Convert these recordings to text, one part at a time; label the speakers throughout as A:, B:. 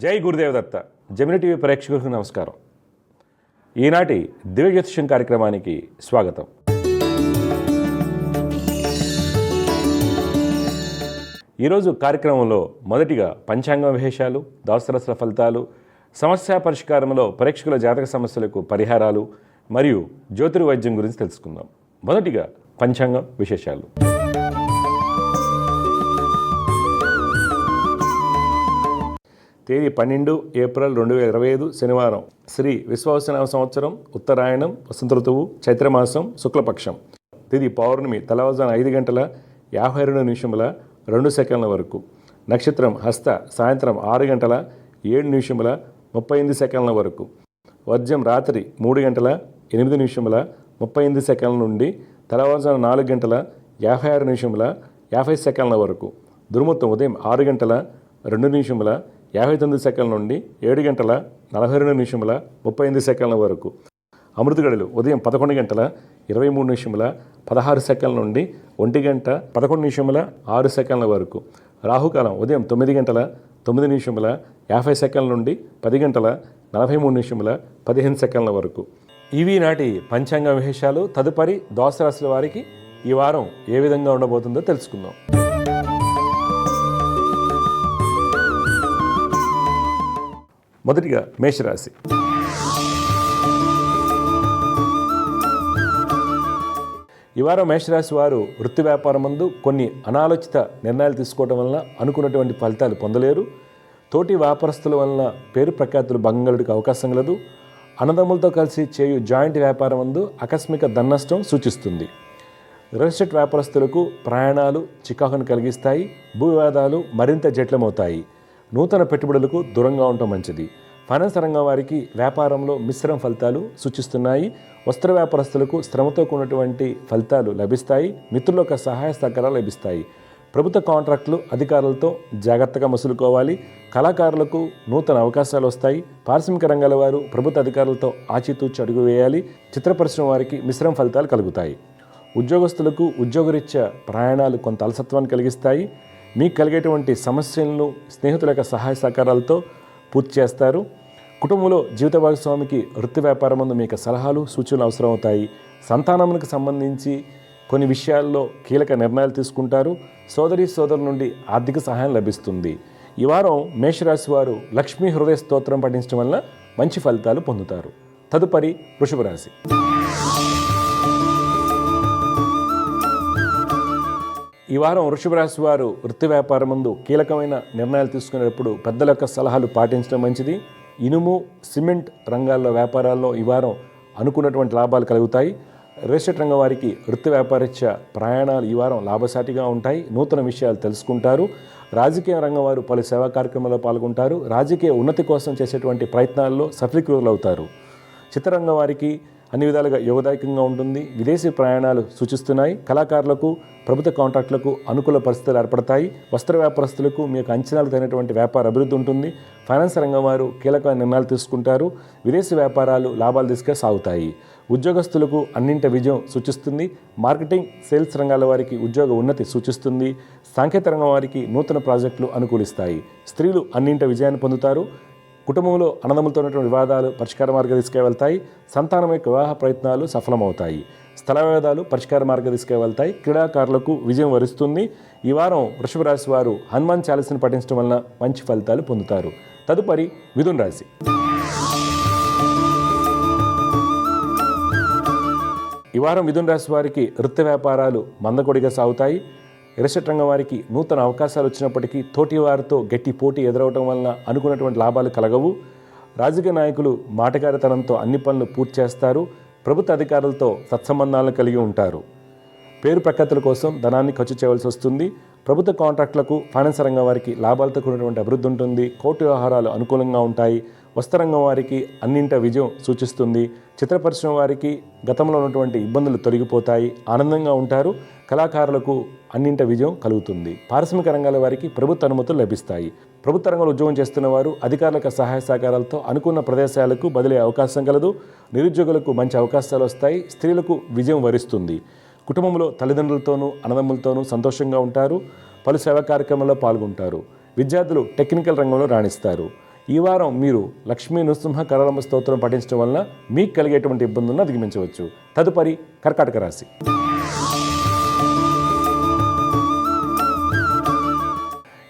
A: జై Gurudev Datta. Gemini TV ప్రేక్షకులకు నమస్కారం. ఈనాటి దివ్య జ్యోతిష్యం కార్యక్రమానికి స్వాగతం. ఈరోజు కార్యక్రమంలో మొదటిగా పంచాంగ విశేషాలు, ద్వాదశరాశుల ఫలితాలు, సమస్య పరిష్కారంలో ప్రేక్షకుల జాతక సమస్యలకు పరిహారాలు మరియు జ్యోతిర్వైద్యం గురించి తెలుసుకుందాం. మొదటిగా పంచాంగ విశేషాలు. తేదీ 12 ఏప్రిల్ 2025 శనివారం. శ్రీ విశ్వావసునామ సంవత్సరం, ఉత్తరాయణం, వసంత ఋతువు, చైత్రమాసం, శుక్లపక్షం. తేదీ పౌర్ణమి తెల్లవారుజామున 5:52 వరకు. నక్షత్రం హస్త సాయంత్రం 6:07:38 వరకు. వర్జం రాత్రి 3:08:38 నుండి తెల్లవారుజామున 4:56:50 వరకు. దుర్ముహూర్తం ఉదయం 6:02:59 నుండి 7:42:35 వరకు. అమృత గడియలు ఉదయం 11:23:16 నుండి 1:11:06 వరకు. రాహుకాలం ఉదయం 9:09:50 నుండి 10:43:15 వరకు. ఇవి నాటి పంచాంగ విశేషాలు. తదుపరి ద్వాదశ రాశుల వారికి ఈ వారం ఏ విధంగా ఉండబోతుందో తెలుసుకుందాం. మొదటిగా మేషరాశి. ఈ వారం మేషరాశి వారు వృత్తి వ్యాపారం నందు కొన్ని అనాలోచిత నిర్ణయాలు తీసుకోవడం వలన అనుకున్నటువంటి ఫలితాలు పొందలేరు. తోటి వ్యాపారస్తుల వలన పేరు ప్రఖ్యాతులు భంగలుడికి అవకాశం కలదు. అన్నదమ్ములతో కలిసి చేయు జాయింట్ వ్యాపారం నందు ఆకస్మిక ధననష్టం సూచిస్తుంది. రియల్ ఎస్టేట్ వ్యాపారస్తులకు ప్రయాణాలు చికాకును కలిగిస్తాయి. భూ వివాదాలు మరింత జటిలమవుతాయి. నూతన పెట్టుబడులకు దూరంగా ఉండటం మంచిది. ఫైనాన్స్ రంగం వారికి వ్యాపారంలో మిశ్రమ ఫలితాలు సూచిస్తున్నాయి. వస్త్ర వ్యాపారస్తులకు శ్రమతో కూడినటువంటి ఫలితాలు లభిస్తాయి. మిత్రుల యొక్క సహాయ సహకారాలు లభిస్తాయి. ప్రభుత్వ కాంట్రాక్టులు అధికారులతో జాగ్రత్తగా మసులుకోవాలి. కళాకారులకు నూతన అవకాశాలు వస్తాయి. పారిశ్రామిక రంగాల వారు ప్రభుత్వ అధికారులతో ఆచితూచి అడుగు వేయాలి. చిత్ర పరిశ్రమ వారికి మిశ్రమ ఫలితాలు కలుగుతాయి. ఉద్యోగస్తులకు ఉద్యోగరీత్యా ప్రయాణాలు కొంత అలసత్వాన్ని కలిగిస్తాయి. మీకు కలిగేటువంటి సమస్యలను స్నేహితుల యొక్క సహాయ సహకారాలతో పూర్తి చేస్తారు. కుటుంబంలో జీవిత భాగస్వామికి వృత్తి వ్యాపారం నందు మీకు సలహాలు సూచనలు అవసరమవుతాయి. సంతానములకు సంబంధించి కొన్ని విషయాల్లో కీలక నిర్ణయాలు తీసుకుంటారు. సోదరుల నుండి ఆర్థిక సహాయం లభిస్తుంది. ఈ వారం మేషరాశి వారు లక్ష్మీ హృదయ స్తోత్రం పఠించడం వల్ల మంచి ఫలితాలు పొందుతారు. తదుపరి వృషభ రాశి. ఈ వారం వృషభ రాశి వారు వృత్తి వ్యాపారం నందు కీలకమైన నిర్ణయాలు తీసుకునేటప్పుడు పెద్దల యొక్క సలహాలు పాటించడం మంచిది. ఇనుము, సిమెంట్ రంగాల్లో వ్యాపారాల్లో ఈ వారం అనుకున్నటువంటి లాభాలు కలుగుతాయి. రియల్ ఎస్టేట్ రంగం వారికి వృత్తి వ్యాపారరీత్యా ప్రయాణాలు ఈ వారం లాభసాటిగా ఉంటాయి. నూతన విషయాలు తెలుసుకుంటారు. రాజకీయ రంగం వారు పలు సేవా కార్యక్రమాల్లో పాల్గొంటారు. రాజకీయ ఉన్నతి కోసం చేసేటువంటి ప్రయత్నాల్లో సఫలీకృతులు అవుతారు. చిత్రరంగం వారికి అన్ని విధాలుగా యోగదాయకంగా ఉంటుంది. విదేశీ ప్రయాణాలు సూచిస్తున్నాయి. కళాకారులకు ప్రభుత్వ కాంట్రాక్టులకు అనుకూల పరిస్థితులు ఏర్పడతాయి. వస్త్ర వ్యాపారస్తులకు మీ యొక్క అంచనాలు తగినటువంటి వ్యాపార అభివృద్ధి ఉంటుంది. ఫైనాన్స్ రంగం వారు కీలకమైన నిర్ణయాలు తీసుకుంటారు. విదేశీ వ్యాపారాలు లాభాలు దిశగా సాగుతాయి. ఉద్యోగస్తులకు అన్నింట విజయం సూచిస్తుంది. మార్కెటింగ్, సేల్స్ రంగాల వారికి ఉద్యోగ ఉన్నతి సూచిస్తుంది. సాంకేతిక రంగం వారికి నూతన ప్రాజెక్టులు అనుకూలిస్తాయి. స్త్రీలు అన్నింట విజయాన్ని పొందుతారు. కుటుంబంలో అన్నదమ్ములతో ఉన్నటువంటి వివాదాలు పరిష్కార మార్గ దిశగా వెళ్తాయి. సంతానం యొక్క వివాహ ప్రయత్నాలు సఫలమవుతాయి. స్థల వివాదాలు పరిష్కార మార్గ దిశగా వెళ్తాయి. క్రీడాకారులకు విజయం వరిస్తుంది. ఈ వారం వృషభ రాశి వారు హనుమాన్ చాలీసాను పఠించడం వలన మంచి ఫలితాలు పొందుతారు. తదుపరి మిథున రాశి. ఈ వారం మిథున రాశి వారికి వృత్తి వ్యాపారాలు మందకొడిగా సాగుతాయి. రియల్ ఎస్టేట్ రంగం వారికి నూతన అవకాశాలు వచ్చినప్పటికీ తోటి వారితో గట్టి పోటీ ఎదురవడం వలన అనుకున్నటువంటి లాభాలు కలగవు. రాజకీయ నాయకులు మాటగారితనంతో అన్ని పనులు పూర్తి చేస్తారు. ప్రభుత్వ అధికారులతో సత్సంబంధాలను కలిగి ఉంటారు. పేరు ప్రఖ్యాతుల కోసం ధనాన్ని ఖర్చు చేయవలసి వస్తుంది. ప్రభుత్వ కాంట్రాక్టులకు ఫైనాన్స్ రంగం వారికి లాభాలతో కూడినటువంటి అభివృద్ధి ఉంటుంది. కోర్టు వ్యవహారాలు అనుకూలంగా ఉంటాయి. వస్త్రరంగం వారికి అన్నింట విజయం సూచిస్తుంది. చిత్ర పరిశ్రమ వారికి గతంలో ఉన్నటువంటి ఇబ్బందులు తొలగిపోతాయి. ఆనందంగా ఉంటారు. కళాకారులకు అన్నింట విజయం కలుగుతుంది. పారిశ్రామిక రంగాల వారికి ప్రభుత్వ అనుమతులు లభిస్తాయి. ప్రభుత్వ రంగంలో ఉద్యోగం చేస్తున్న వారు అధికారుల సహాయ సహకారాలతో అనుకున్న ప్రదేశాలకు బదిలీ అవకాశం కలదు. నిరుద్యోగులకు మంచి అవకాశాలు వస్తాయి. స్త్రీలకు విజయం వరిస్తుంది. కుటుంబంలో తల్లిదండ్రులతోనూ అన్నదమ్ములతోనూ సంతోషంగా ఉంటారు. పలు సేవా కార్యక్రమాల్లో పాల్గొంటారు. విద్యార్థులు టెక్నికల్ రంగంలో రాణిస్తారు. ఈ వారం మీరు లక్ష్మీ నృసింహ కరళంబ స్తోత్రం పఠించడం వలన మీకు కలిగేటువంటి ఇబ్బందులను అధిగమించవచ్చు. తదుపరి కర్కాటక రాశి.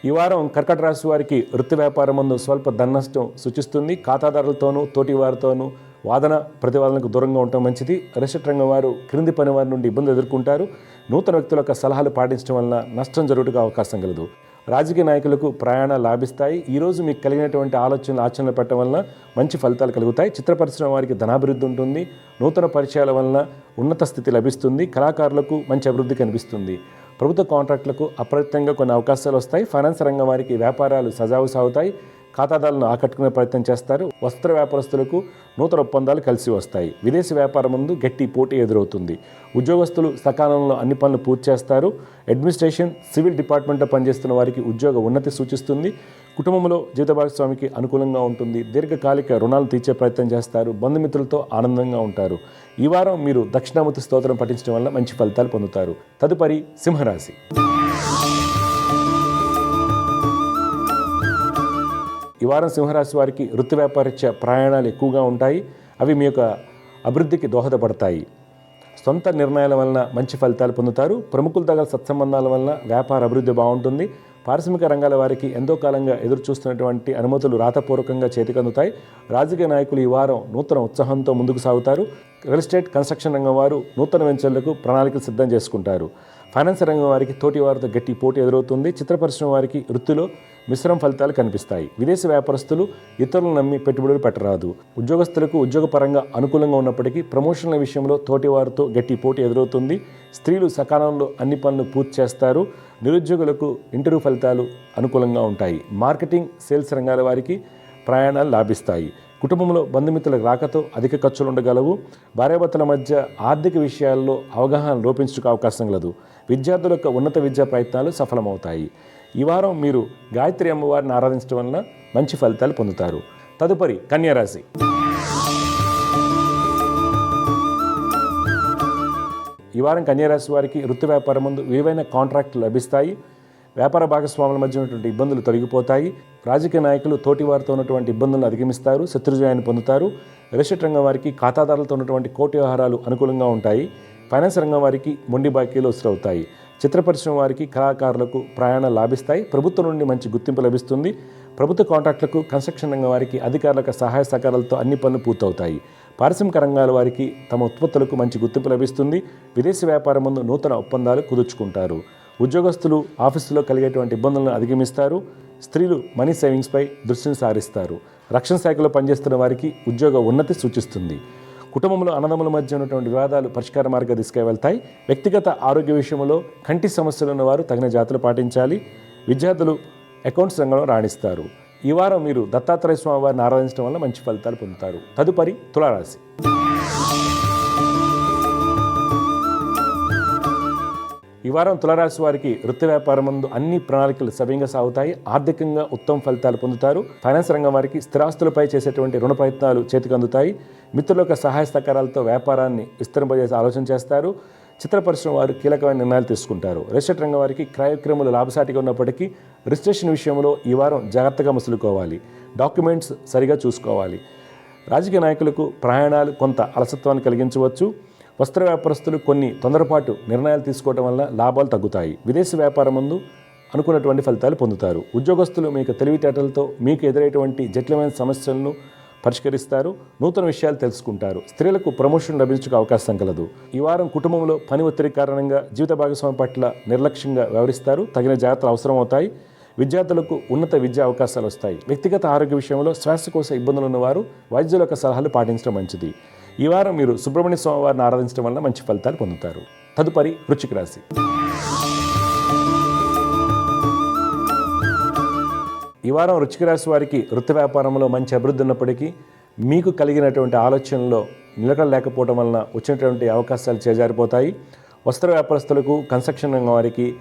A: ఈ వారం కర్కాటక రాశి వారికి వృత్తి వ్యాపారం ముందు స్వల్ప ధననష్టం సూచిస్తుంది. ఖాతాదారులతోనూ తోటి వారితోనూ వాదన ప్రతివాదనకు దూరంగా ఉండటం మంచిది. రిషట్ రంగం వారు క్రింది పని వారి నుండి ఇబ్బందులు ఎదుర్కొంటారు. నూతన వ్యక్తుల యొక్క సలహాలు పాటించడం వలన నష్టం జరుగుటకు అవకాశం కలదు. రాజకీయ నాయకులకు ప్రయాణాలు లాభిస్తాయి. ఈరోజు మీకు కలిగినటువంటి ఆచరణలు పెట్టడం వలన మంచి ఫలితాలు కలుగుతాయి. చిత్ర పరిశ్రమ వారికి ధనాభివృద్ధి ఉంటుంది. నూతన పరిచయాల వలన ఉన్నత స్థితి లభిస్తుంది. కళాకారులకు మంచి అభివృద్ధి కనిపిస్తుంది. ప్రభుత్వ కాంట్రాక్టులకు అప్రయత్నంగా కొన్ని అవకాశాలు వస్తాయి. ఫైనాన్స్ రంగం వారికి వ్యాపారాలు సజావు సాగుతాయి. ఖాతాదారులను ఆకట్టుకునే ప్రయత్నం చేస్తారు. వస్త్ర వ్యాపారస్తులకు నూతన ఒప్పందాలు కలిసి వస్తాయి. విదేశీ వ్యాపారం ముందు గట్టి పోటీ ఎదురవుతుంది. ఉద్యోగస్తులు సకాలంలో అన్ని పనులు పూర్తి చేస్తారు. అడ్మినిస్ట్రేషన్, సివిల్ డిపార్ట్మెంట్లో పనిచేస్తున్న వారికి ఉద్యోగ ఉన్నతి సూచిస్తుంది. కుటుంబంలో జీవిత భాగస్వామికి అనుకూలంగా ఉంటుంది. దీర్ఘకాలిక రుణాలు తీర్చే ప్రయత్నం చేస్తారు. బంధుమిత్రులతో ఆనందంగా ఉంటారు. ఈ వారం మీరు దక్షిణామూర్తి స్తోత్రం పఠించడం వల్ల మంచి ఫలితాలు పొందుతారు. తదుపరి సింహరాశి. ఈ వారం సింహరాశి వారికి వృత్తి వ్యాపారరీత్యా ప్రయాణాలు ఎక్కువగా ఉంటాయి. అవి మీ యొక్క అభివృద్ధికి దోహదపడతాయి. సొంత నిర్ణయాల వలన మంచి ఫలితాలు పొందుతారు. ప్రముఖుల దగ్గర సత్సంబంధాల వలన వ్యాపార అభివృద్ధి బాగుంటుంది. పారిశ్రామిక రంగాల వారికి ఎంతో కాలంగా ఎదురు చూస్తున్నటువంటి అనుమతులు రాతపూర్వకంగా చేతికందుతాయి. రాజకీయ నాయకులు ఈ వారం నూతన ఉత్సాహంతో ముందుకు సాగుతారు. రియల్ ఎస్టేట్, కన్స్ట్రక్షన్ రంగం వారు నూతన వెంచర్లకు ప్రణాళికలు సిద్ధం చేసుకుంటారు. ఫైనాన్స్ రంగం వారికి తోటి వారితో గట్టి పోటీ ఎదురవుతుంది. చిత్ర పరిశ్రమ వారికి వృత్తిలో మిశ్రమ ఫలితాలు కనిపిస్తాయి. విదేశీ వ్యాపారస్తులు ఇతరులను నమ్మి పెట్టుబడులు పెట్టరాదు. ఉద్యోగస్తులకు ఉద్యోగపరంగా అనుకూలంగా ఉన్నప్పటికీ ప్రమోషన్ల విషయంలో తోటి వారితో గట్టి పోటీ ఎదురవుతుంది. స్త్రీలు సకాలంలో అన్ని పనులు పూర్తి చేస్తారు. నిరుద్యోగులకు ఇంటర్వ్యూ ఫలితాలు అనుకూలంగా ఉంటాయి. మార్కెటింగ్, సేల్స్ రంగాల వారికి ప్రయాణాలు లాభిస్తాయి. కుటుంబంలో బంధుమిత్రుల రాకతో అధిక ఖర్చులు ఉండగలవు. భార్యాభర్తల మధ్య ఆర్థిక విషయాల్లో అవగాహన లోపించుకు అవకాశం కలదు. విద్యార్థుల యొక్క ఉన్నత విద్యా ప్రయత్నాలు సఫలమవుతాయి. ఈ వారం మీరు గాయత్రి అమ్మవారిని ఆరాధించడం వలన మంచి ఫలితాలు పొందుతారు. తదుపరి కన్యారాశి. ఈ వారం కన్యారాశి వారికి వృత్తి వ్యాపారం ముందు విలువైన కాంట్రాక్టులు లభిస్తాయి. వ్యాపార భాగస్వాముల మధ్య ఉన్నటువంటి ఇబ్బందులు తొలగిపోతాయి. రాజకీయ నాయకులు తోటి వారితో ఉన్నటువంటి ఇబ్బందులను అధిగమిస్తారు. శత్రుజయాన్ని పొందుతారు. రియల్ రంగం వారికి ఖాతాదారులతో ఉన్నటువంటి కోటి వ్యవహారాలు అనుకూలంగా ఉంటాయి. ఫైనాన్స్ రంగం వారికి మొండి బాకీలు వసూలవుతాయి. చిత్ర పరిశ్రమ వారికి కళాకారులకు ప్రయాణాలు లాభిస్తాయి. ప్రభుత్వం నుండి మంచి గుర్తింపు లభిస్తుంది. ప్రభుత్వ కాంట్రాక్టులకు, కన్స్ట్రక్షన్ రంగం వారికి అధికారులకు సహాయ సహకారాలతో అన్ని పనులు పూర్తవుతాయి. పారిశ్రామిక రంగాల వారికి తమ ఉత్పత్తులకు మంచి గుర్తింపు లభిస్తుంది. విదేశీ వ్యాపారం ముందు నూతన ఒప్పందాలు కుదుర్చుకుంటారు. ఉద్యోగస్తులు ఆఫీసులో కలిగేటువంటి ఇబ్బందులను అధిగమిస్తారు. స్త్రీలు మనీ సేవింగ్స్పై దృష్టిని సారిస్తారు. రక్షణ శాఖలో పనిచేస్తున్న వారికి ఉద్యోగ ఉన్నతి సూచిస్తుంది. కుటుంబంలో అన్నదమ్ముల మధ్య ఉన్నటువంటి వివాదాలు పరిష్కార మార్గం తీసుకువెళ్తాయి. వ్యక్తిగత ఆరోగ్య విషయంలో కంటి సమస్యలు ఉన్నవారు తగిన జాగ్రత్తలు పాటించాలి. విద్యార్థులు అకౌంట్స్ రంగంలో రాణిస్తారు. ఈ వారం మీరు దత్తాత్రేయ స్వామి వారిని ఆరాధించడం వల్ల మంచి ఫలితాలు పొందుతారు. తదుపరి తులారాశి. ఈ వారం తులారాశి వారికి వృత్తి వ్యాపారం ముందు అన్ని ప్రణాళికలు సవ్యంగా సాగుతాయి. ఆర్థికంగా ఉత్తమ ఫలితాలు పొందుతారు. ఫైనాన్స్ రంగం వారికి స్థిరాస్తులపై చేసేటువంటి రుణ ప్రయత్నాలు చేతికందుతాయి. మిత్రుల యొక్క సహాయ సహకారాలతో వ్యాపారాన్ని విస్తరింపజేసే ఆలోచన చేస్తారు. చిత్ర పరిశ్రమ వారు కీలకమైన నిర్ణయాలు తీసుకుంటారు. రిజిస్ట్రేట్ రంగం వారికి క్రయవిక్రయములు లాభసాటిగా ఉన్నప్పటికీ రిజిస్ట్రేషన్ విషయంలో ఈ వారం జాగ్రత్తగా మసులుకోవాలి. డాక్యుమెంట్స్ సరిగా చూసుకోవాలి. రాజకీయ నాయకులకు ప్రయాణాలు కొంత అలసత్వాన్ని కలిగించవచ్చు. వస్త్ర వ్యాపారస్తులు కొన్ని తొందరపాటు నిర్ణయాలు తీసుకోవడం వల్ల లాభాలు తగ్గుతాయి. విదేశీ వ్యాపారం ముందు అనుకున్నటువంటి ఫలితాలు పొందుతారు. ఉద్యోగస్తులు మీకు తెలివితేటలతో మీకు ఎదురైనటువంటి జటిలమైన సమస్యలను పరిష్కరిస్తారు. నూతన విషయాలు తెలుసుకుంటారు. స్త్రీలకు ప్రమోషన్ లభించక అవకాశం కలదు. ఈ వారం కుటుంబంలో పని ఒత్తిడి కారణంగా జీవిత భాగస్వామి పట్ల నిర్లక్ష్యంగా వ్యవహరిస్తారు. తగిన జాగ్రత్తలు అవసరం అవుతాయి. విద్యార్థులకు ఉన్నత విద్యా అవకాశాలు వస్తాయి. వ్యక్తిగత ఆరోగ్య విషయంలో శ్వాసకోశ ఇబ్బందులు ఉన్నవారు వైద్యుల యొక్క సలహాలు పాటించడం మంచిది. ఈ వారం మీరు సుబ్రహ్మణ్య స్వామి వారిని ఆరాధించడం వల్ల మంచి ఫలితాలు పొందుతారు. తదుపరి వృశ్చిక రాశి. ఈ వారం వృశ్చిక రాశి వారికి వృత్తి వ్యాపారంలో మంచి అభివృద్ధి ఉన్నప్పటికీ మీకు కలిగినటువంటి ఆలోచనలో నిలకడ లేకపోవడం వలన వచ్చినటువంటి అవకాశాలు చేజారిపోతాయి. వస్త్ర వ్యాపారస్తులకు, కన్స్ట్రక్షన్ రంగం వారికి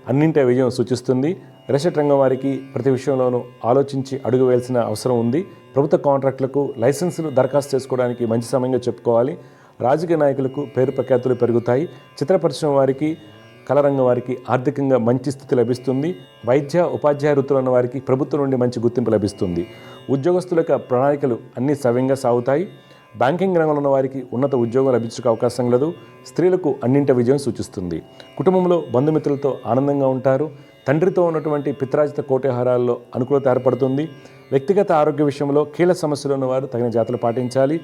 A: అన్నింటి విజయం సూచిస్తుంది. రియల్ రంగం వారికి ప్రతి విషయంలోనూ ఆలోచించి అడుగు వేయాల్సిన అవసరం ఉంది. ప్రభుత్వ కాంట్రాక్టులకు లైసెన్సులు దరఖాస్తు చేసుకోవడానికి మంచి సమయంగా చెప్పుకోవాలి. రాజకీయ నాయకులకు పేరు ప్రఖ్యాతులు పెరుగుతాయి. చిత్ర పరిశ్రమ వారికి, కళరంగం వారికి ఆర్థికంగా మంచి స్థితి లభిస్తుంది. వైద్య, ఉపాధ్యాయ వృత్తులు ఉన్న వారికి ప్రభుత్వం నుండి మంచి గుర్తింపు లభిస్తుంది. ఉద్యోగస్తుల యొక్క ప్రణాళికలు అన్నీ సవ్యంగా సాగుతాయి. బ్యాంకింగ్ రంగంలో ఉన్న వారికి ఉన్నత ఉద్యోగం లభించే అవకాశం లేదు. స్త్రీలకు అన్నింటి విజయం సూచిస్తుంది. కుటుంబంలో బంధుమిత్రులతో ఆనందంగా ఉంటారు. తండ్రితో ఉన్నటువంటి పిత్రాజిత కోట్యహారాల్లో అనుకూలత ఏర్పడుతుంది. వ్యక్తిగత ఆరోగ్య విషయంలో కీలక సమస్యలు ఉన్నవారు తగిన జాగ్రత్తలు పాటించాలి.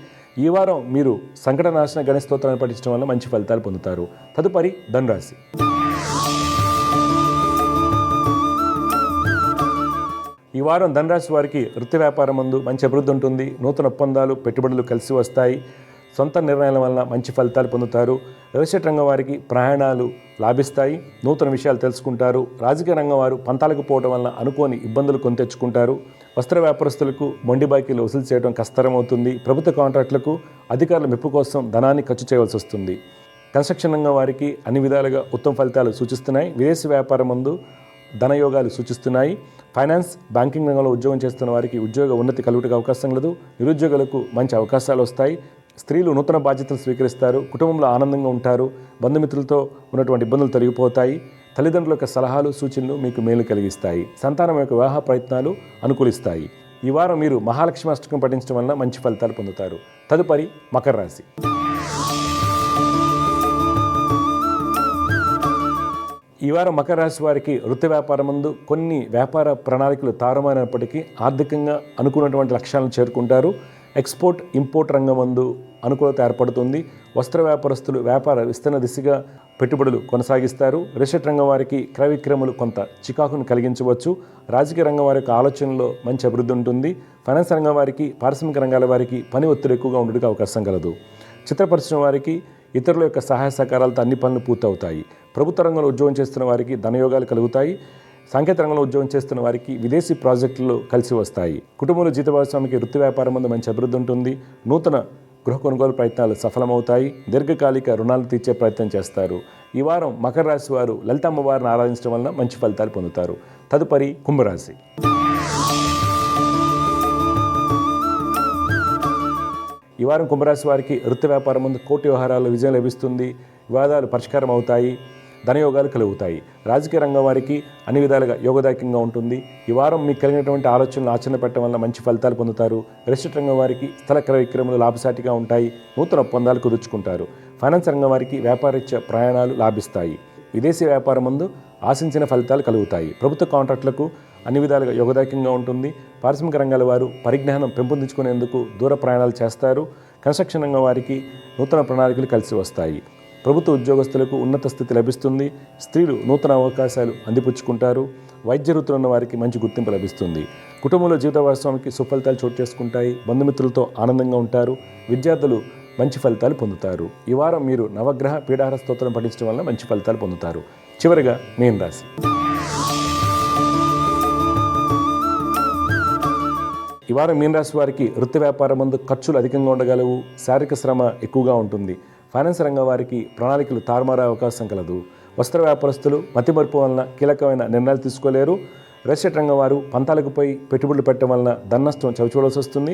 A: ఈ వారం మీరు సంకటనాశన గణేశ స్తోత్రాన్ని పఠించడం వల్ల మంచి ఫలితాలు పొందుతారు. తదుపరి ధనురాశి. ఈ వారం ధనురాశి వారికి వృత్తి వ్యాపారం ముందు మంచి అభివృద్ధి ఉంటుంది. నూతన ఒప్పందాలు, పెట్టుబడులు కలిసి వస్తాయి. సొంత నిర్ణయాల వల్ల మంచి ఫలితాలు పొందుతారు. రియల్ ఎస్టేట్ రంగం వారికి ప్రయాణాలు లాభిస్తాయి. నూతన విషయాలు తెలుసుకుంటారు. రాజకీయ రంగం వారు పంతాలకు పోవడం వల్ల అనుకోని ఇబ్బందులు కొని తెచ్చుకుంటారు. వస్త్ర వ్యాపారస్తులకు మొండి బాకీలు వసూలు చేయడం కష్టతరం అవుతుంది. ప్రభుత్వ కాంట్రాక్టులకు అధికారుల మెప్పు కోసం ధనాన్ని ఖర్చు చేయవలసి వస్తుంది. కన్స్ట్రక్షన్ రంగం వారికి అన్ని విధాలుగా ఉత్తమ ఫలితాలు సూచిస్తున్నాయి. విదేశీ వ్యాపారం ముందు ధనయోగాలు సూచిస్తున్నాయి. ఫైనాన్స్, బ్యాంకింగ్ రంగంలో ఉద్యోగం చేస్తున్న వారికి ఉద్యోగ ఉన్నతి కలుగుటకు అవకాశం లేదు. నిరుద్యోగులకు మంచి అవకాశాలు వస్తాయి. స్త్రీలు నూతన బాధ్యతలు స్వీకరిస్తారు. కుటుంబంలో ఆనందంగా ఉంటారు. బంధుమిత్రులతో ఉన్నటువంటి ఇబ్బందులు తొలగిపోతాయి. తల్లిదండ్రుల యొక్క సలహాలు, సూచనలు మీకు మేలు కలిగిస్తాయి. సంతానం యొక్క వివాహ ప్రయత్నాలు అనుకూలిస్తాయి. ఈ వారం మీరు మహాలక్ష్మి అష్టకం పఠించడం వల్ల మంచి ఫలితాలు పొందుతారు. తదుపరి మకర రాశి. ఈ వారం మకర రాశి వారికి వృత్తి వ్యాపారం ముందు కొన్ని వ్యాపార ప్రణాళికలు తారుమారైనప్పటికీ ఆర్థికంగా అనుకున్నటువంటి లక్ష్యాలను చేరుకుంటారు. ఎక్స్పోర్ట్, ఇంపోర్ట్ రంగం ముందు అనుకూలత ఏర్పడుతుంది. వస్త్ర వ్యాపారస్తులు వ్యాపార విస్తరణ దిశగా పెట్టుబడులు కొనసాగిస్తారు. రియల్ ఎస్టేట్ రంగం వారికి క్రయ విక్రయములు కొంత చికాకును కలిగించవచ్చు. రాజకీయ రంగం వారి యొక్క ఆలోచనలో మంచి అభివృద్ధి ఉంటుంది. ఫైనాన్స్ రంగం వారికి, పారిశ్రామిక రంగాల వారికి పని ఒత్తిడి ఎక్కువగా ఉండడానికి అవకాశం కలదు. చిత్ర పరిశ్రమ వారికి ఇతరుల యొక్క సహాయ సహకారాలతో అన్ని పనులు పూర్తవుతాయి. ప్రభుత్వ రంగంలో ఉద్యోగం చేస్తున్న వారికి ధనయోగాలు కలుగుతాయి. సాంకేతిక రంగంలో ఉద్యోగం చేస్తున్న వారికి విదేశీ ప్రాజెక్టులు కలిసి వస్తాయి. కుటుంబంలో జీత భాగస్వామికి వృత్తి వ్యాపారం ముందు మంచి అభివృద్ధి ఉంటుంది. నూతన గృహ కొనుగోలు ప్రయత్నాలు సఫలమవుతాయి. దీర్ఘకాలిక రుణాలు తీర్చే ప్రయత్నం చేస్తారు. ఈ వారం మకర రాశి వారు లలిత అమ్మవారిని ఆరాధించడం వలన మంచి ఫలితాలు పొందుతారు. తదుపరి కుంభరాశి. ఈ వారం కుంభరాశి వారికి వృత్తి వ్యాపారం ముందు కోటి వ్యవహారాల్లో విజయం లభిస్తుంది. వివాదాలు పరిష్కారం అవుతాయి. ధనయోగాలు కలుగుతాయి. రాజకీయ రంగం వారికి అన్ని విధాలుగా యోగదాయకంగా ఉంటుంది. ఈ వారం మీకు కలిగినటువంటి ఆలోచనలు ఆచరణ పెట్టడం వల్ల మంచి ఫలితాలు పొందుతారు. రియల్ ఎస్టేట్ రంగం వారికి స్థల క్రయ విక్రయములు లాభసాటిగా ఉంటాయి. నూతన ఒప్పందాలు కుదుర్చుకుంటారు. ఫైనాన్స్ రంగం వారికి వ్యాపారరీత్యా ప్రయాణాలు లాభిస్తాయి. విదేశీ వ్యాపారం ముందు ఆశించిన ఫలితాలు కలుగుతాయి. ప్రభుత్వ కాంట్రాక్టులకు అన్ని విధాలుగా యోగదాయకంగా ఉంటుంది. పారిశ్రామిక రంగాల వారు పరిజ్ఞానం పెంపొందించుకునేందుకు దూర ప్రయాణాలు చేస్తారు. కన్స్ట్రక్షన్ రంగం వారికి నూతన ప్రణాళికలు కలిసి వస్తాయి. ప్రభుత్వ ఉద్యోగస్తులకు ఉన్నత స్థితి లభిస్తుంది. స్త్రీలు నూతన అవకాశాలు అందిపుచ్చుకుంటారు. వైద్య వృత్తులు ఉన్న వారికి మంచి గుర్తింపు లభిస్తుంది. కుటుంబంలో జీవిత భాగస్వామికి సుఫలితాలు చోటు చేసుకుంటాయి. బంధుమిత్రులతో ఆనందంగా ఉంటారు. విద్యార్థులు మంచి ఫలితాలు పొందుతారు. ఈ వారం మీరు నవగ్రహ పీఠాహార స్తోత్రం పఠించడం వల్ల మంచి ఫలితాలు పొందుతారు. చివరిగా మీన రాశి. ఈ వారం మీన రాశి వారికి వృత్తి వ్యాపారం ముందు ఖర్చులు అధికంగా ఉండగలవు. శారీరక శ్రమ ఎక్కువగా ఉంటుంది. ఫైనాన్స్ రంగం వారికి ప్రణాళికలు తారుమారే అవకాశం కలదు. వస్త్ర వ్యాపారస్తులు మతిమరుపు వలన కీలకమైన నిర్ణయాలు తీసుకోలేరు. రియల్ ఎస్టేట్ రంగం వారు పంతాలకు పోయి పెట్టుబడులు పెట్టడం వలన ధననష్టం చవిచూడాల్సి వస్తుంది.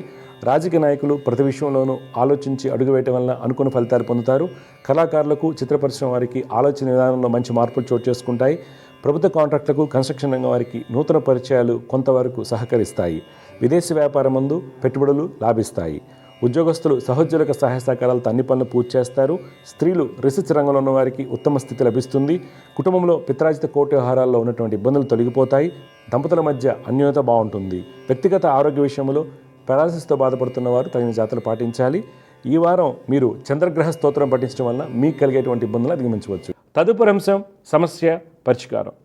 A: రాజకీయ నాయకులు ప్రతి విషయంలోనూ ఆలోచించి అడుగు వేయటం వలన అనుకున్న ఫలితాలు పొందుతారు. కళాకారులకు, చిత్ర పరిశ్రమ వారికి ఆలోచన విధానంలో మంచి మార్పులు చోటు చేసుకుంటాయి. ప్రభుత్వ కాంట్రాక్టులకు, కన్స్ట్రక్షన్ రంగం వారికి నూతన పరిచయాలు కొంతవరకు సహకరిస్తాయి. విదేశీ వ్యాపారం ముందు పెట్టుబడులు లాభిస్తాయి. ఉద్యోగస్తులు సహోద్యోగుల సహాయ సహకారాలతో అన్ని పనులు పూర్తి చేస్తారు. స్త్రీలు రీసెర్చ్ రంగంలో ఉన్న వారికి ఉత్తమ స్థితి లభిస్తుంది. కుటుంబంలో పిత్రాజిత కోటి వ్యవహారాల్లో ఉన్నటువంటి ఇబ్బందులు తొలగిపోతాయి. దంపతుల మధ్య అన్యోన్యత బాగుంటుంది. వ్యక్తిగత ఆరోగ్య విషయంలో పెరాలసిస్తో బాధపడుతున్న వారు తగిన జాగ్రత్తలు పాటించాలి. ఈ వారం మీరు చంద్రగ్రహ స్తోత్రం పఠించడం వల్ల మీకు కలిగేటువంటి ఇబ్బందులు అధిగమించవచ్చు. తదుపరి అంశం సమస్య పరిష్కారం.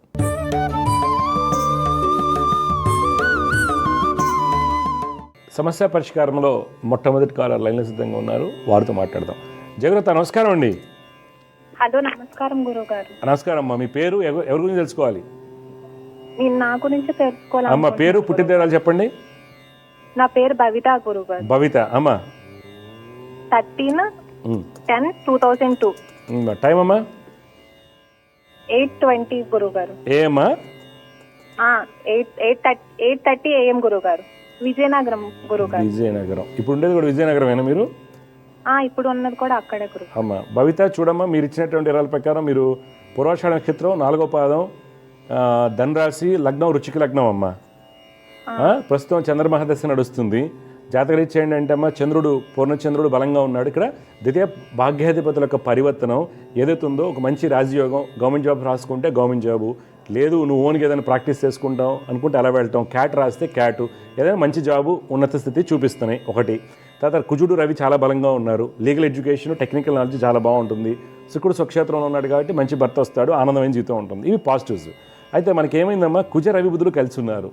A: సమస్య పరిష్కారంలో మొట్టమొదటి కాలర్ లైన్లో సిద్ధంగా ఉన్నారు. వారితో మాట్లాడదాం. జగరత, నమస్కారం అండి.
B: హలో, నమస్కారం గురువు గారు.
A: నమస్కారం అమ్మా. మీ పేరు, ఎవరి గురించి తెలుసుకోవాలి?
B: నేను నా గురించి తెలుసుకోవాలి.
A: అమ్మ పేరు, పుట్టినరోజు చెప్పండి.
B: నా పేరు భవిత గురువు గారు.
A: భవిత అమ్మా.
B: 13/10/2002.
A: టైం అమ్మా?
B: 8:20 గురువు గారు.
A: ఏమా?
B: 8:30 AM గురువు గారు. విజయనగరం గురువు గారు.
A: విజయనగరం. ఇప్పుడు ఉండేది కూడా విజయనగరమేనా మీరు?
B: ఇప్పుడు ఉన్నది కూడా అక్కడే గురువు.
A: అమ్మా భవిత, చూడమ్మా, మీరు ఇచ్చినటువంటి వివరాల ప్రకారం మీరు పూర్వాషాఢ నక్షత్రం 4వ పాదం, ధనురాశి, లగ్నం వృశ్చిక లగ్నం అమ్మా. ప్రస్తుతం చంద్రమహాదశ నడుస్తుంది. జాతకరీత్యా ఏంటంటే అమ్మ చంద్రుడు పూర్ణచంద్రుడు బలంగా ఉన్నాడు. ఇక్కడ ద్వితీయ భాగ్యాధిపతుల యొక్క పరివర్తనం ఏదైతే ఉందో ఒక మంచి రాజయోగం, గవర్నమెంట్ జాబ్ రాసుకుంటే గవర్నమెంట్ జాబు, లేదు నువ్వు ఓన్గా ఏదైనా ప్రాక్టీస్ చేసుకుంటాం అనుకుంటే అలా వెళ్తాం, క్యాట్ రాస్తే క్యాటు, ఏదైనా మంచి జాబు ఉన్నత స్థితి చూపిస్తున్నాయి ఒకటి. తర్వాత కుజుడు రవి చాలా బలంగా ఉన్నారు. లీగల్ ఎడ్యుకేషన్, టెక్నికల్ నాలెడ్జ్ చాలా బాగుంటుంది. శుక్రుడు స్వక్షేత్రంలో ఉన్నాడు కాబట్టి మంచి భర్త వస్తాడు, ఆనందమైన జీవితం ఉంటుంది. ఇవి పాజిటివ్స్. అయితే మనకి ఏమైందమ్మా, కుజ రవి బుధులు కలిసి ఉన్నారు.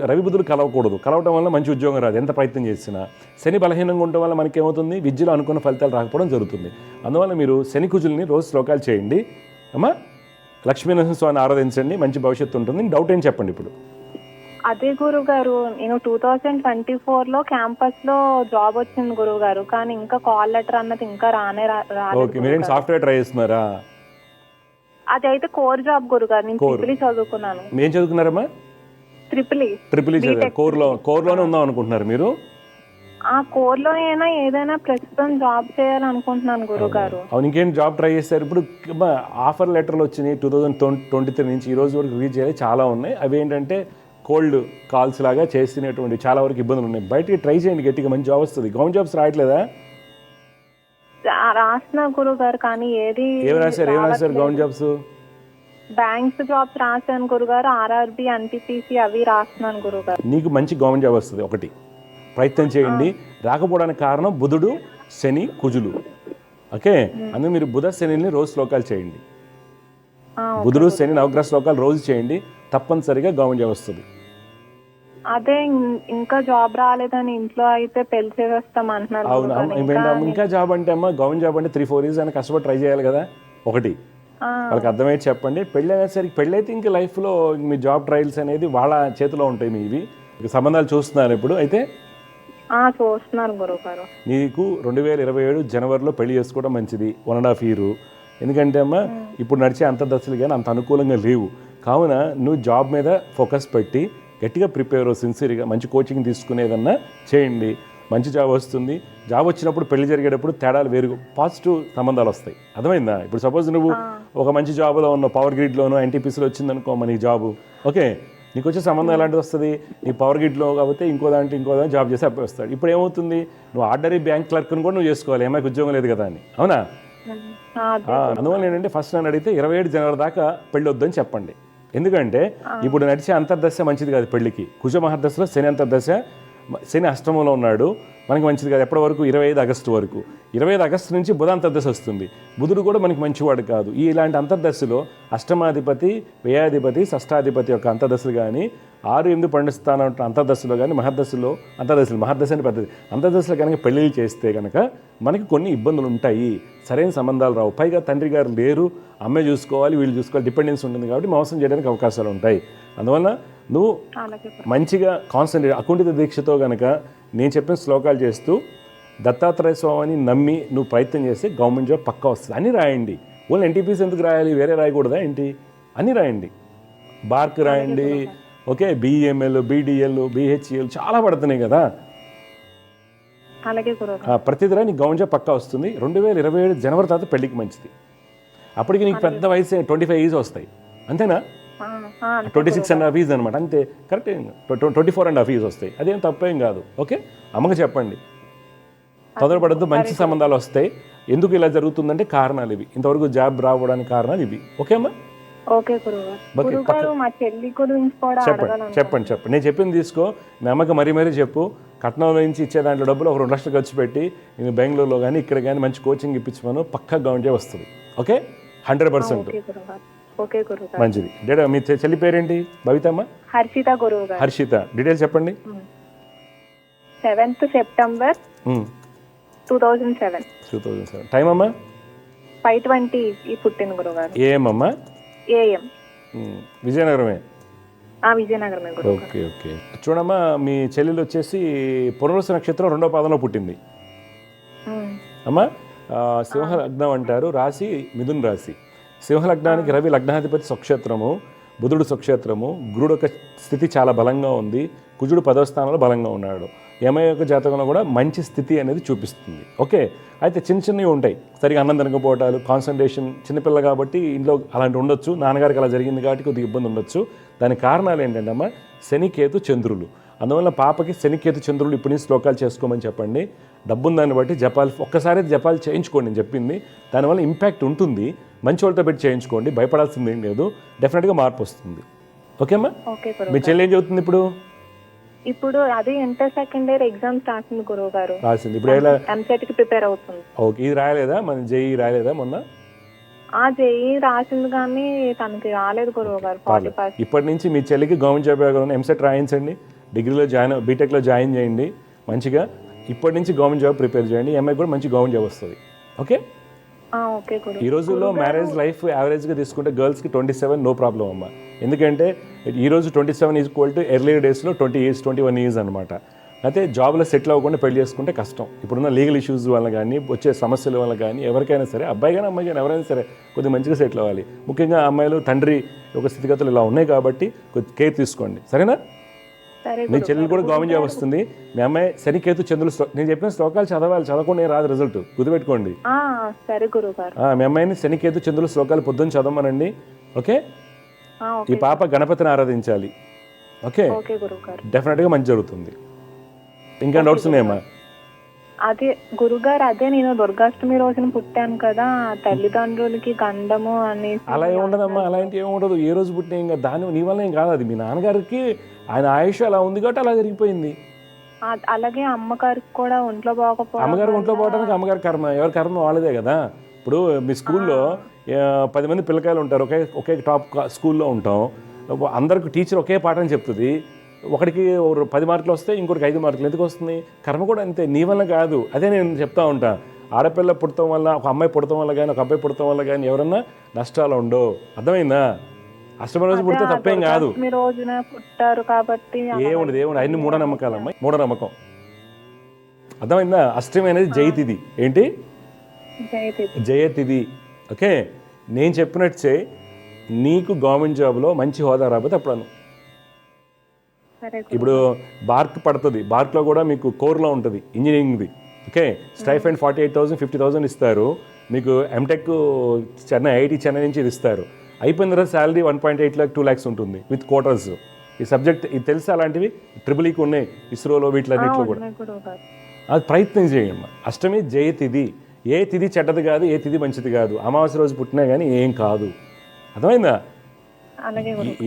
A: రవి బుధులు కలవకూడదు. కలవడం వల్ల మంచి ఉద్యోగం రాదు ఎంత ప్రయత్నం చేసినా. శని బలహీనంగా ఉండడం వల్ల మనకి ఏమవుతుంది, విద్యలో అనుకున్న ఫలితాలు రాకపోవడం జరుగుతుంది. అందువల్ల మీరు శని కుజుల్ని రోజు శ్లోకాలు చేయండి అమ్మా. లక్ష్మీనరసింహస్వామిని ఆరాధించండి, మంచి భవిష్యత్తు ఉంటుంది. డౌట్ ఏం చెప్పండి ఇప్పుడు.
B: అదే గురుగారు, నేను 2024లో క్యాంపస్ లో జాబ్ వచ్చింది గురుగారు, కానీ ఇంకా కాల్ లెటర్ అన్నది ఇంకా రాలేదు.
A: ఓకే, మీరేంటి సాఫ్ట్వేర్ ట్రై చేస్తున్నారా?
B: అదైతే కోర్ జాబ్ గురుగారు. నేను ట్రిపుల్ చదువుకున్నాను.
A: ఏం చదువుకున్నారమ్మా?
B: ట్రిపుల్
A: చదివారు. కోర్లోనే ఉందాం అనుకుంటున్నారు మీరు?
B: ఆ కోర్ లో అయినా ఏదైనా ప్రస్తుతం జాబ్ చేయాలనుకుంటున్నాను గురుగారు.
A: అవును, ఇంకేం జాబ్ ట్రై చేస్తారు ఇప్పుడు? ఆఫర్ లెటర్లు వచ్చినాయి 2023 నుంచి ఈ రోజు వరకు రీచ్ అయ్యాయి, చాలా ఉన్నాయి. అవి ఏంటంటే కోల్డ్ కాల్స్ లాగా చేసినటువంటి చాలా వరకు ఇబ్బందులు ఉన్నాయి. బయటికి ట్రై చేయండి, గట్టిగా మంచి జాబ్ వస్తుంది. గవర్నమెంట్ జాబ్స్ రావట్లేదా?
B: రాసిన గురుగారు, కానీ
A: ఏం రాశారు గవర్నమెంట్ జాబ్స్?
B: బ్యాంక్స్ జాబ్స్ రాశాను గురుగారు, ఆర్ఆర్బి, ఎన్టీపీసీ అవి రాస్తున్నాను గురుగారు.
A: నీకు మంచి గవర్నమెంట్ జాబ్ వస్తుంది. ఒకటి ప్రయత్నం చేయండి. రాకపోవడానికి కారణం బుధుడు, శని, కుజులు. ఓకే, అందుకే మీరు బుధ శనిని రోజు శ్లోకాలు చేయండి. బుధుడు శని నవగ్రహ శ్లోకాలు రోజు చేయండి, తప్పనిసరిగా గవర్నమెంట్ జాబ్ వస్తుంది.
B: అదే ఇంకా జాబ్ రాలేదని ఇంట్లో అయితే పెళ్లి చేసేస్తాం అంటున్నారు.
A: అవును, ఇంకా జాబ్ అంటే అమ్మా, గవర్నమెంట్ జాబ్ అంటే 3-4 ఇయర్స్ అని కష్టపడి ట్రై చేయాలి కదా. ఒకటి వాళ్ళకి అర్థమయ్యేది చెప్పండి. పెళ్ళి అనేసరికి పెళ్ళైతే ఇంకా లైఫ్లో మీ జాబ్ ట్రయల్స్ అనేది వాళ్ళ చేతిలో ఉంటాయి. మీవి సంబంధాలు చూస్తున్నారు ఇప్పుడు అయితే?
B: చూస్తున్నారు గురుగారు.
A: నీకు 2027 జనవరిలో పెళ్లి చేసుకోవడం మంచిది, 1.5 year. ఎందుకంటే అమ్మా ఇప్పుడు నడిచే అంతర్దశలు కానీ అంత అనుకూలంగా లేవు. కావున నువ్వు జాబ్ మీద ఫోకస్ పెట్టి గట్టిగా ప్రిపేర్, సిన్సియర్గా మంచి కోచింగ్ తీసుకునేదన్నా చేయండి. మంచి జాబ్ వస్తుంది. జాబ్ వచ్చినప్పుడు పెళ్లి జరిగేటప్పుడు తేడాలు వేరు, పాజిటివ్ సంబంధాలు వస్తాయి. అర్థమైందా? ఇప్పుడు సపోజ్ నువ్వు ఒక మంచి జాబ్లో ఉన్న, పవర్ గ్రిడ్లోనో ఎన్టీపీసీలో వచ్చిందనుకో మనకి జాబు, ఓకే, నీకు వచ్చే సంబంధం ఎలాంటిది వస్తుంది? నీ పవర్ గ్రిడ్లో కాబట్టి ఇంకో దాంట్లో జాబ్ చేసి అప్పుడు వస్తాడు. ఇప్పుడు ఏమవుతుంది, నువ్వు ఆర్డరీ బ్యాంక్ క్లర్క్ని కూడా నువ్వు చేసుకోవాలి, ఏమైనా ఉద్యోగం లేదు కదా అని. అవునా? అందువల్ల ఏంటంటే ఫస్ట్ నన్ను అడిగితే 27 జనవరి దాకా పెళ్ళి వద్దని చెప్పండి. ఎందుకంటే ఇప్పుడు నడిచే అంతర్దశ మంచిది కాదు పెళ్లికి. కుజ మహర్దశలో శని అంతర్దశ, శని అష్టమంలో ఉన్నాడు, మనకి మంచిది కాదు. ఎప్పటి వరకు? 25 ఆగస్టు వరకు. 25 ఆగస్టు నుంచి బుధ అంతర్దశ వస్తుంది. బుధుడు కూడా మనకి మంచివాడు కాదు. ఇలాంటి అంతర్దశలో అష్టమాధిపతి, వ్యయాధిపతి, షష్టాధిపతి యొక్క అంతర్దశలు కానీ, 6-8 12 స్థానం అంతర్దశలో కానీ, మహర్దశ అని పద్ధతి అంతర్దశలో కనుక పెళ్ళిళ్ళు చేస్తే కనుక మనకి కొన్ని ఇబ్బందులు ఉంటాయి, సరైన సంబంధాలు రావు. పైగా తండ్రి గారు లేరు, అమ్మాయి చూసుకోవాలి, వీళ్ళు చూసుకోవాలి, డిపెండెన్స్ ఉంటుంది కాబట్టి మోసం చేయడానికి అవకాశాలు ఉంటాయి. అందువల్ల నువ్వు మంచిగా కాన్సన్ట్రేట్, అకుంఠిత దీక్షతో కనుక నేను చెప్పిన శ్లోకాలు చేస్తూ దత్తాత్రేయ స్వామిని నమ్మి నువ్వు ప్రయత్నం చేస్తే గవర్నమెంట్ జాబ్ పక్కా వస్తుంది. అన్నీ రాయండి. ఓన్లీ ఎన్టీపీసీ ఎందుకు రాయాలి, వేరే రాయకూడదా ఏంటి? అన్నీ రాయండి. బార్క్ రాయండి, ఓకే, బీఎంఎల్, బీడిఎల్, బీహెచ్ఎల్ చాలా పడుతున్నాయి కదా. ప్రతిదిరా నీకు గవర్నమెంట్ జాబ్ పక్కా వస్తుంది. 2027 జనవరి తర్వాత పెళ్ళికి మంచిది. అప్పటికి నీకు పెద్ద వయసు 25 years వస్తాయి, అంతేనా? 26.5 years అనమాట, అంతే. కరెక్ట్. 24.5 years వస్తాయి, అదేం తప్పేం కాదు. ఓకే, అమ్మకి చెప్పండి, తొందరపడద్దు, మంచి సంబంధాలు వస్తాయి. ఎందుకు ఇలా జరుగుతుందంటే కారణాలు ఇవి, ఇంతవరకు జాబ్ రావడానికి కారణాలు ఇవి. ఓకే అమ్మా? చెప్పండి. నేను చెప్పింది తీసుకో, మీ అమ్మకి మరీ చెప్పు. కట్నంలో నుంచి ఇచ్చే దాంట్లో డబ్బులు ఒక 2 లక్షలు ఖర్చు పెట్టి నేను బెంగళూరులో కానీ ఇక్కడ కానీ మంచి కోచింగ్ ఇప్పించమను, పక్కా గవర్నమెంట్ వస్తుంది. ఓకే, 100%. మంచిది. మీ చెల్లి పేరేంటి? భవితమ్మ?
B: హర్షిత గురువు గారు.
A: హర్షిత, డీటెయిల్స్ చెప్పండి.
B: 7th September 2007.
A: టైం అమ్మా?
B: 5:20 పుట్టిన గురువు గారు.
A: ఏమమ్మా?
B: AM.
A: విజయనగరమే.
B: విజయనగరమే.
A: ఓకే. చూడమ్మా, మీ చెల్లెలు వచ్చేసి పునర్వసు నక్షత్రం 2వ పాదంలో పుట్టింది అమ్మా. సింహ లగ్నం అంటారు, రాశి మిథున రాశి. సింహ లగ్నానికి రవి లగ్నాధిపతి స్వక్షేత్రము, బుధుడు స్వక్షేత్రము, గురుడు యొక్క స్థితి చాలా బలంగా ఉంది, కుజుడు 10వ స్థానంలో బలంగా ఉన్నాడు. యమ యొక్క జాతకంలో కూడా మంచి స్థితి అనేది చూపిస్తుంది. ఓకే, అయితే చిన్నవి ఉంటాయి, సరిగా అన్నం తినకపోవటాలు, కాన్సన్ట్రేషన్, చిన్నపిల్ల కాబట్టి ఇంట్లో అలాంటి ఉండొచ్చు, నాన్నగారికి అలా జరిగింది కాబట్టి కొద్దిగా ఇబ్బంది ఉండొచ్చు. దానికి కారణాలు ఏంటంటే అమ్మా, శని, కేతు, చంద్రులు. అందువల్ల పాపకి శనికేతు చంద్రులు ఇప్పటి నుంచి శ్లోకాలు చేసుకోమని చెప్పండి. డబ్బున్న దాన్ని బట్టి జపాలు ఒక్కసారి జపాలు చేయించుకోండి నేను చెప్పింది. దానివల్ల ఇంపాక్ట్ ఉంటుంది. మంచి వాళ్ళతో పెట్టి చేయించుకోండి, భయపడాల్సింది ఏం లేదు. డెఫినెట్గా మార్పు వస్తుంది. ఓకేమ్మా?
B: ఓకే
A: మీ చెల్లి ఏం చదువుతుంది ఇప్పుడు?
B: ఇప్పుడు అది ఇంటర్ సెకండ్ ఇయర్ ఎగ్జామ్స్ రాసింది గురువు గారు.
A: రాసింది. ఇప్పుడు ఎలా
B: ఎంసెట్ కి ప్రిపేర్ అవుతుంది.
A: ఓకే, ఇది రాయలేదా? మన జేఈ రాయలేదా మొన్న?
B: జేఈ రాసింది కానీ తనకి రాలేదు గురువు గారు. 40%.
A: ఇప్పటి నుంచి మీ చెల్లికి గవర్నమెంట్ జాబ్ కావాలని ఎంసెట్ రాయించండి. డిగ్రీలో బీటెక్లో జాయిన్ చేయండి మంచిగా. ఇప్పటి నుంచి గవర్నమెంట్ జాబ్ ప్రిపేర్ చేయండి. ఎంఐ కూడా మంచి గవర్నమెంట్ జాబ్ వస్తుంది. ఓకే.
B: ఓకే గురువు.
A: ఈ రోజుల్లో మ్యారేజ్ లైఫ్ యావరేజ్గా తీసుకుంటే గర్ల్స్కి 27 నో ప్రాబ్లం అమ్మ. ఎందుకంటే ఈరోజు 27 ఈక్వల్ టు ఎర్లీ డేస్లో 20 years 21 years అనమాట. అయితే జాబ్లో సెటిల్ అవ్వకుండా పెళ్లి చేసుకుంటే కష్టం. ఇప్పుడున్న లీగల్ ఇష్యూస్ వల్ల కానీ వచ్చే సమస్యల వల్ల కానీ ఎవరికైనా సరే, అబ్బాయి కానీ అమ్మాయి కానీ ఎవరైనా సరే కొద్దిగా మంచిగా సెటిల్ అవ్వాలి. ముఖ్యంగా అమ్మాయిలు తండ్రి ఒక స్థితిగతులు ఇలా ఉన్నాయి కాబట్టి కొద్ది కేర్ తీసుకోండి. సరేనా? మీ చెల్లెలు కూడా గవర్నమెంట్ జాబ్ వస్తుంది. మీ అమ్మాయి శనికేతు చంద్రులు నేను చెప్పిన శ్లోకాలు చదవాలి, చదవకుండా రాదు రిజల్ట్, గుర్తుపెట్టుకోండి.
B: సరే గురువు గారు.
A: మీ అమ్మాయిని శనికేతు చంద్రులు శ్లోకాలు పొద్దున్న చదవమనండి. ఓకే. ఈ పాప గణపతిని ఆరాధించాలి. ఓకే. డెఫినెట్గా మంచి జరుగుతుంది. ఇంకా డౌట్స్ ఉన్నాయమ్మా?
B: అదే గురుగారు, అదే నేను దుర్గాష్టమి రోజున పుట్టాను కదా, తల్లిదండ్రులకి గండము అని.
A: అలా ఏముండదమ్మా, అలాంటి ఏముండదు. ఏ రోజు పుట్టినా ఇంకా దాని నీ వల్ల ఏం కాదు. అది మీ నాన్నగారికి ఆయన ఆయుష్ అలా ఉంది కాబట్టి అలా జరిగిపోయింది.
B: అలాగే అమ్మగారికి కూడా ఒంట్లో బాగోపోవడం.
A: అమ్మగారికి ఒంట్లో పోవడానికి అమ్మగారి కర్మ, ఎవరి కర్మ వాళ్ళదే కదా. ఇప్పుడు మీ స్కూల్లో 10 మంది పిల్లకాయలు ఉంటారు, ఒకే టాప్ స్కూల్లో ఉంటాం. అందరికి టీచర్ ఒకే పాఠం చెప్తుంది. ఒకటికి 10 మార్కులు వస్తే ఇంకోటికి 5 మార్కులు. ఎందుకు వస్తుంది? కర్మ కూడా అంతే, నీ వల్ల కాదు. అదే నేను చెప్తా ఉంటా. ఆడపిల్ల పుడతాం వల్ల, ఒక అమ్మాయి పుడతాం వల్ల కానీ, ఒక అబ్బాయి పుడతాం వల్ల కానీ ఎవరన్నా నష్టాలు ఉండవు. అర్థమైందా? అష్టమి రోజు పుడితే తప్పేం కాదు. ఏముండదు అన్ని మూఢనమ్మకాలమ్మాయి, మూఢనమ్మకం. అర్థమైందా? అష్టమి అనేది జయతిథి. ఏంటి? జయతిథి. ఓకే. నేను చెప్పినట్టు చేయి. నీకు గవర్నమెంట్ జాబ్లో మంచి హోదా రాకపోతే అప్పుడు ఇప్పుడు బార్క్ పడుతుంది. బార్క్లో కూడా మీకు కోర్లో ఉంటుంది ఇంజనీరింగ్ది. ఓకే. స్టైఫండ్ 48,000 50,000 ఇస్తారు మీకు. ఎంటెక్ చెన్నై, ఐఐటి చెన్నై నుంచి ఇది ఇస్తారు. అయిపోయిన తర్వాత శాలరీ 1.8 lakh 2 lakhs ఉంటుంది విత్ క్వార్టర్స్. ఈ సబ్జెక్ట్ ఇది తెలుసా? అలాంటివి ట్రిపుల్ఈకి ఉన్నాయి, ఇస్రోలో, వీటిలన్నింటిలో కూడా. అది ప్రయత్నం చేయండి. అష్టమి జయతిథి. ఏ తిథి చెడ్డది కాదు, ఏ తిథి మంచిది కాదు. అమావాస్య రోజు పుట్టినా కానీ ఏం కాదు. అర్థమైందా?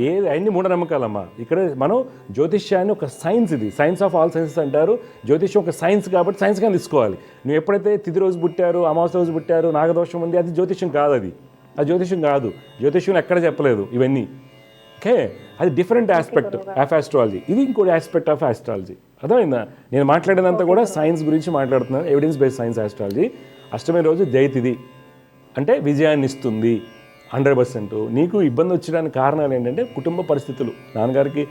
A: ఏది అన్ని మూఢనమ్మకాలమ్మా. ఇక్కడ మనం జ్యోతిష్యాన్ని ఒక సైన్స్, ఇది సైన్స్ ఆఫ్ ఆల్ సైన్సెస్ అంటారు. జ్యోతిష్యం ఒక సైన్స్ కాబట్టి సైన్స్గా తీసుకోవాలి. నువ్వు ఎప్పుడైతే తిథి రోజు పుట్టారు, అమావాస్య రోజు పుట్టారు, నాగదోషం ఉంది, అది జ్యోతిష్యం కాదు. అది జ్యోతిష్యం కాదు. జ్యోతిష్యం ఎక్కడ చెప్పలేదు ఇవన్నీ. ఓకే. అది డిఫరెంట్ ఆస్పెక్ట్ ఆఫ్ ఆస్ట్రాలజీ. ఇది ఇంకోటి ఆస్పెక్ట్ ఆఫ్ ఆస్ట్రాలజీ. అర్థమైందా? నేను మాట్లాడేదంతా కూడా సైన్స్ గురించి మాట్లాడుతున్నాను, ఎవిడెన్స్ బేస్డ్ సైన్స్ ఆస్ట్రాలజీ. అష్టమి రోజు జయతిథి అంటే విజయాన్ని ఇస్తుంది 100%. నీకు ఇబ్బంది వచ్చడానికి కారణాలు ఏంటంటే కుటుంబ పరిస్థితులు. నాన్నగారికి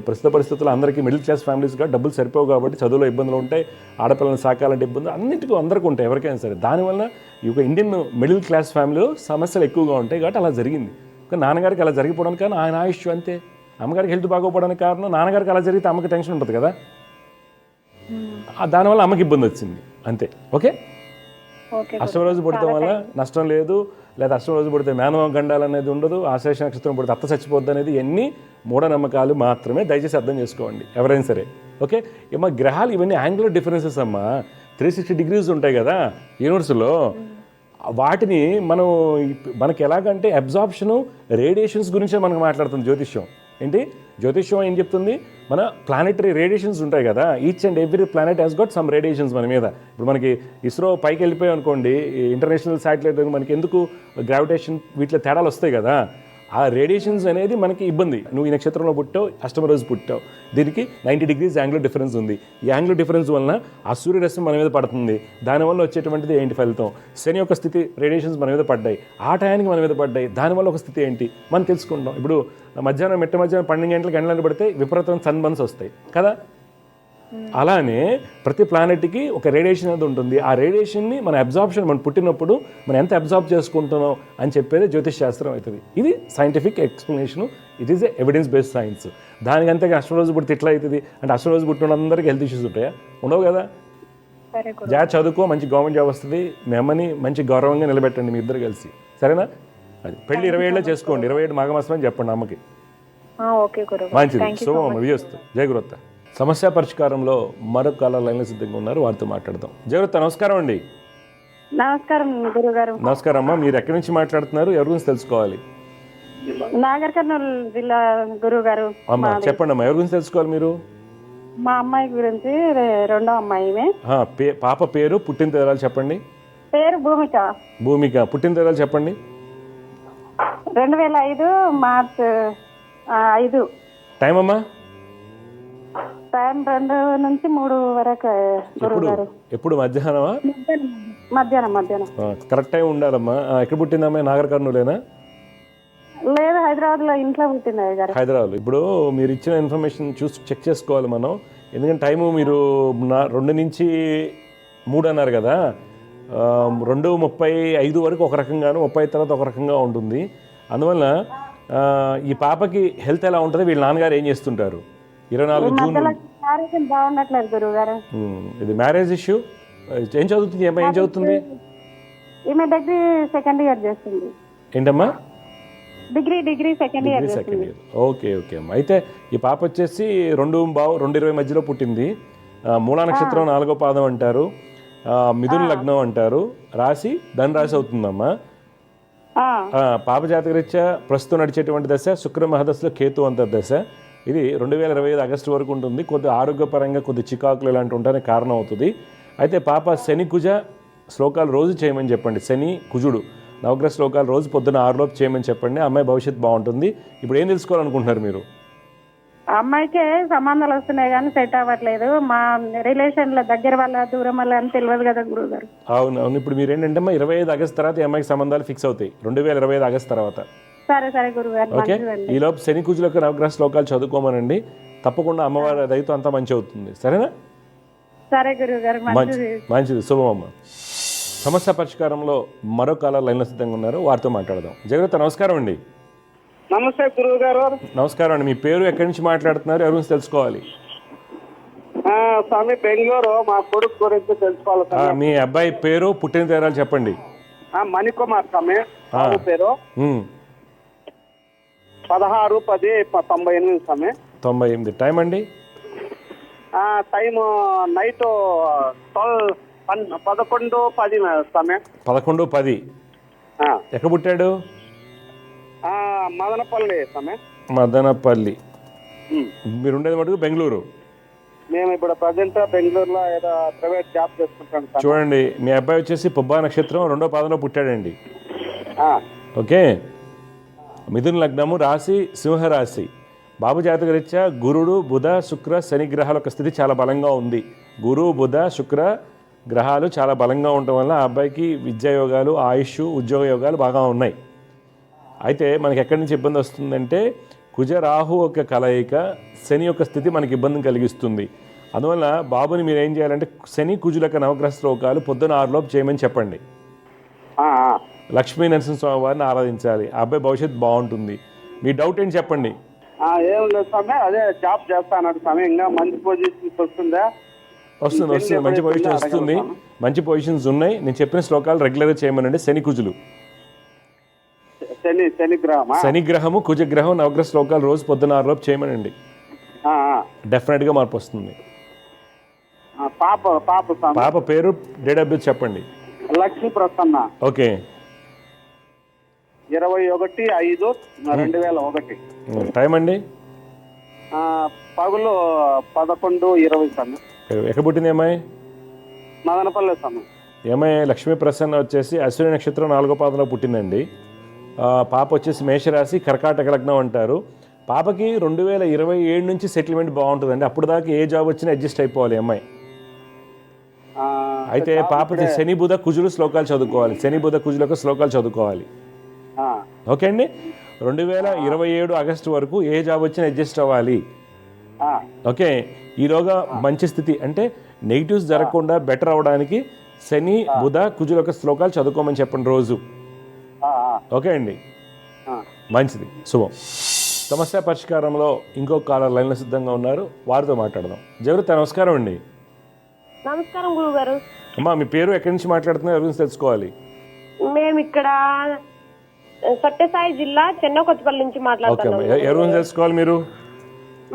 A: ప్రస్తుత పరిస్థితులు, అందరికీ మిడిల్ క్లాస్ ఫ్యామిలీస్గా డబ్బులు సరిపోవు కాబట్టి చదువులో ఇబ్బందులు ఉంటాయి, ఆడపిల్లలను సాకాలంటే ఇబ్బందులు అన్నింటికీ అందరికీ ఉంటాయి, ఎవరికైనా సరే. దానివల్ల ఈ యొక్క ఇండియన్ మిడిల్ క్లాస్ ఫ్యామిలీలో సమస్యలు ఎక్కువగా ఉంటాయి కాబట్టి అలా జరిగింది. కానీ నాన్నగారికి అలా జరిగిపోవడానికి కారణం ఆయన ఆయుష్ అంతే. అమ్మగారికి హెల్త్ బాగోపోవడానికి కారణం నాన్నగారికి అలా జరిగితే అమ్మకి టెన్షన్ ఉంటుంది కదా, దానివల్ల అమ్మకి ఇబ్బంది వచ్చింది అంతే. ఓకే. అష్టమి రోజు పుడతాం వల్ల నష్టం లేదు, లేదా అష్టమి రోజు పుడితే మేనవ గండాలు అనేది ఉండదు, ఆశ్లేష నక్షత్రం పుడితే అత్త చచ్చిపోద్ది అనేది ఎన్ని మూఢనమ్మకాలు మాత్రమే. దయచేసి అర్థం చేసుకోండి ఎవరైనా సరే. ఓకే. ఏమో గ్రహాలు ఇవన్నీ యాంగులర్ డిఫరెన్సెస్ అమ్మా. 360 degrees ఉంటాయి కదా యూనివర్స్లో. వాటిని మనకి ఎలాగంటే అబ్జార్ప్షను, రేడియేషన్స్ గురించే మనకు మాట్లాడుతుంది జ్యోతిష్యం. ఏంటి జ్యోతిష్యం ఏం చెప్తుంది? మన ప్లానెటరీ రేడియేషన్స్ ఉంటాయి కదా, each and every planet has got some radiations మన మీద. ఇప్పుడు మనకి ఇస్రో పైకి వెళ్ళిపోయాం అనుకోండి, ఇంటర్నేషనల్ శాటిలైట్ మనకి ఎందుకు గ్రావిటేషన్ వీటిలో తేడాలు వస్తాయి కదా, ఆ రేడియేషన్స్ అనేది మనకి ఇబ్బంది. నువ్వు ఈ నక్షత్రంలో పుట్టావు, అష్టమ రోజు పుట్టావు, దీనికి 90 degrees యాంగులర్ డిఫరెన్స్ ఉంది. ఈ యాంగులర్ డిఫరెన్స్ వలన ఆ సూర్యరశ్మి మన మీద పడుతుంది, దానివల్ల వచ్చేటువంటిది ఏంటి ఫలితం? శని యొక్క స్థితి రేడియేషన్స్ మన మీద పడ్డాయి, ఆ టయానికి మన మీద పడ్డాయి, దానివల్ల ఒక స్థితి ఏంటి మనం తెలుసుకుంటాం. ఇప్పుడు మధ్యాహ్నం 12 గంటలకు పడితే విపరీతమైన సన్బర్న్స్ వస్తాయి కదా. అలానే ప్రతి ప్లానెట్కి ఒక రేడియేషన్ అనేది ఉంటుంది. ఆ రేడియేషన్ని మన అబ్జార్ప్షన్, మనం పుట్టినప్పుడు మనం ఎంత అబ్జార్బ్ చేసుకుంటున్నాం అని చెప్పేది జ్యోతిష్ శాస్త్రం అవుతుంది. ఇది scientific explanation, it is evidence based science. దానికంతే అష్టమ రోజు పుడితే ఇట్లా అవుతుంది అంటే అష్టమ రోజు పుట్టిన అందరికీ హెల్త్ ఇష్యూస్ ఉంటాయా? ఉండవు కదా. జాగ్రత్త చదువుకో, మంచి గవర్నమెంట్ జాబ్ వస్తుంది, మీ అమ్మని మంచి గౌరవంగా నిలబెట్టండి మీ ఇద్దరు కలిసి, సరేనా? అది పెళ్లి 27 చేసుకోండి, 27 మాఘమాసం అని చెప్పండి అమ్మకి. మంచిది. శుభం. విజయస్తు. జయ గురుత్త. సమస్య పరిష్కారంలో మరొక కాలర్ లైన్లో సిద్ధంగా ఉన్నారు, వారితో మాట్లాడదాం. జగరత్త నమస్కారం అండి.
C: నమస్కారం గురుగారు.
A: నమస్కారం అమ్మా, మీరు ఎక్కడి నుంచి మాట్లాడుతున్నారు, ఎవరి గురించి తెలుసుకోవాలి?
C: నాగర్ కర్నూలు జిల్లా గురుగారు.
A: అమ్మా చెప్పండి అమ్మా, ఎవరి గురించి తెలుసుకోవాలి మీరు?
C: మా అమ్మాయి గురించి, రెండో అమ్మాయి.
A: పాప పేరు, పుట్టిన తేదీలు చెప్పండి.
C: పేరు భూమిక.
A: భూమిక, పుట్టిన తేదీలు చెప్పండి.
C: 2005 మార్చ్ 5.
A: టైం అమ్మా?
C: టైం 2 నుంచి 3 వరకు గురుగారు.
A: ఎప్పుడు మధ్యాహ్నమా?
C: మధ్యాహ్నం.
A: కరెక్ట్ టైం ఉండాలమ్మా. ఎక్కడ పుట్టిందమ్మా? నాగర్ కర్నూలేనా?
C: లేదు, హైదరాబాద్ లో ఇంట్లో పుట్టింది గారు.
A: హైదరాబాద్. ఇప్పుడు మీరు ఇచ్చిన ఇన్ఫర్మేషన్ చూసి చెక్ చేసుకోవాలి మనం, ఎందుకంటే టైము మీరు 2 నుంచి 3 అన్నారు కదా. 2:35 వరకు ఒక రకంగాను, 30 తర్వాత ఒక రకంగా ఉంటుంది. అందువల్ల ఈ పాపకి హెల్త్ ఎలా ఉంటుంది, వీళ్ళ నాన్నగారు ఏం చేస్తుంటారు? 24 జూన్
C: బాగుండట్లేదు గురుగారు.
A: ఇది మ్యారేజ్ ఇష్యూ. ఏం చదువుతుంది అమ్మా? ఏం చదువుతుంది?
C: ఈమె డిగ్రీ సెకండ్ ఇయర్ చేస్తుంది.
A: ఏంటమ్మా?
C: Degree second year.
A: ఓకే అమ్మా. అయితే ఈ పాప వచ్చేసి 2:20 మధ్యలో పుట్టింది. మూలా నక్షత్రం 4వ పాదం అంటారు, మిథున లగ్నం అంటారు, రాశి ధనురాశి అవుతుందమ్మా. పాప జాతకరీత్యా ప్రస్తుతం నడిచేటువంటి దశ శుక్ర మహాదశలో కేతు అంతర్దశ. ఇది 2025 ఆగస్టు వరకు ఉంటుంది. కొద్ది ఆరోగ్యపరంగా కొద్ది చికాకులు ఇలాంటి ఉంటాయని కారణం అవుతుంది. అయితే పాప శని కుజ శ్లోకాలు రోజు చేయమని చెప్పండి. శని కుజుడు నవగ్రహ శ్లోకాలు రోజు పొద్దున 6 లోపు చేయమని చెప్పండి. అమ్మాయి భవిష్యత్తు బాగుంటుంది. ఇప్పుడు ఏం తెలుసుకోవాలనుకుంటున్నారు మీరు?
C: అమ్మాయికే సంబంధాలు వస్తున్నాయి కానీ సెట్ అవ్వట్లేదు. మా రిలేషన్ల దగ్గర వాళ్ళ దూరం వాళ్ళ అని తెలియదు కదా గురువు గారు.
A: అవును. ఇప్పుడు మీరు ఏంటంటే 25 ఆగస్టు తర్వాత ఈ అమ్మాయికి సంబంధాలు ఫిక్స్ అవుతాయి, 2025 ఆగస్టు తర్వాత.
C: సరే గురువు గారు.
A: ఓకే, ఈ లోపు శని కుజులకు నవగ్రహ శ్లోకాలు చదువుకోమనండి. తప్పకుండా అమ్మవారి దయతో అంతా మంచి అవుతుంది. సరేనా?
C: సరే గురువు గారు.
A: మంచిది, శుభమమ్మ. సమస్య పరిష్కారంలో మరో కాలర్ లైన్లో సిద్ధంగా ఉన్నారు, వారితో మాట్లాడదాం. జగరత్త నమస్కారం అండి.
D: నమస్తే గురువు గారు.
A: నమస్కారం అండి. మీ పేరు, ఎక్కడి నుంచి మాట్లాడుతున్నారు, ఎవరి గురించి తెలుసుకోవాలి?
D: స్వామి బెంగళూరు. మా కొడుకు గురించి తెలుసుకోవాలి.
A: మీ అబ్బాయి పేరు, పుట్టిన తేదీలు చెప్పండి.
D: మణికుమార్ స్వామి పేరు. 16/10/98 స్వామి.
A: 98. టైం అండి?
D: టైము నైట్ 11:10 స్వామి.
A: 11:10. ఎక్కడ పుట్టాడు?
D: మదనపల్లి స్వామి.
A: మదనపల్లి. మీరు ఉండేది మటుకు బెంగళూరు.
D: మేము ఇప్పుడు ప్రజెంట్ బెంగళూరులో ఏదో ప్రైవేట్ జాబ్ చేసుకుంటాం.
A: చూడండి, మీ అబ్బాయి వచ్చేసి పుబ్బా నక్షత్రం 2వ పాదంలో పుట్టాడండి. ఓకే, మిథున లగ్నము, రాశి సింహరాశి. బాబు జాతకరీత్యా గురుడు, బుధ, శుక్ర, శని గ్రహాల యొక్క స్థితి చాలా బలంగా ఉంది. గురు, బుధ, శుక్ర గ్రహాలు చాలా బలంగా ఉండటం వల్ల ఆ అబ్బాయికి విద్యా యోగాలు, ఆయుష్, ఉద్యోగ యోగాలు బాగా ఉన్నాయి. అయితే మనకి ఎక్కడి నుంచి ఇబ్బంది వస్తుందంటే కుజ రాహు యొక్క కలయిక శని యొక్క స్థితి మనకి ఇబ్బందిని కలిగిస్తుంది. అందువల్ల బాబుని మీరు ఏం చేయాలంటే శని కుజుల యొక్క నవగ్రహ శ్లోకాలు పొద్దున 6 లోపు చేయమని చెప్పండి. లక్ష్మీ నరసింహస్వామి వారిని ఆరాధించాలి. ఆ అబ్బాయి భవిష్యత్తు బాగుంటుంది. మీ డౌట్ ఏంటి చెప్పండి.
D: ఏం లేదు స్వామి, అదే జాబ్ చేస్తాను స్వామి. ఇంకా మంచి పొజిషన్స్ వస్తుందా?
A: వస్తుంది, మంచి పొజిషన్ వస్తుంది. మంచి పొజిషన్స్ ఉన్నాయి. నేను చెప్పిన శ్లోకాలు రెగ్యులర్గా చేయమనండి. శని కుజులు, శని గ్రహము, కుజగ్రహం, నవగ్రహ శ్లోకాలు రోజు పొద్దున 6 లోపు చేయమనండి. డెఫినెట్గా మార్పు వస్తుంది. పాప పేరు, డేట్ ఆఫ్ బర్త్ చెప్పండి.
D: లక్ష్మీ ప్రసన్న.
A: ఓకే.
D: 21/5/2001.
A: టైం అండి?
D: పగులు 11:20 సమయం.
A: ఎక్కడ పుట్టింది అమ్మాయి?
D: మదనపల్లి సమయం.
A: ఏమై లక్ష్మీ ప్రసన్న వచ్చేసి అశ్విని నక్షత్రం 4వ పాదంలో పుట్టిందండి. పాప వచ్చేసి మేషరాశి, కర్కాటక లగ్నం అంటారు. పాపకి 2027 నుంచి సెటిల్మెంట్ బాగుంటుందండి. అప్పుడు దాకా ఏ జాబ్ వచ్చినా అడ్జస్ట్ అయిపోవాలి అమ్మాయి. అయితే పాపకి శని బుధ కుజులు శ్లోకాలు చదువుకోవాలి. శని బుధ కుజులకు శ్లోకాలు చదువుకోవాలి. ఓకే అండి. 2027 ఆగస్టు వరకు ఏ జాబ్ వచ్చినా అడ్జస్ట్ అవ్వాలి. ఓకే. ఈలోగా మంచి స్థితి అంటే నెగిటివ్స్ జరగకుండా బెటర్ అవడానికి శని బుధ కుజుల శ్లోకాలు చదువుకోమని చెప్పండి రోజు. ఓకే అండి, మంచిది, శుభం. సమస్య పరిష్కారంలో ఇంకో కాలర్ లైన్లో సిద్ధంగా ఉన్నారు, వారితో మాట్లాడదాం. జగృత నమస్కారం అండి.
C: నమస్కారం గురువు గారు.
A: అమ్మా మీ పేరు, ఎక్కడి నుంచి మాట్లాడుతున్నారు, ఎవరి గురించి తెలుసుకోవాలి?
C: మేము ఇక్కడ సత్యసాయి జిల్లా చెన్నకొత్తపల్లి నుంచి మాట్లాడుతున్నాం.
A: ఎవరి గురించి తెలుసుకోవాలి మీరు?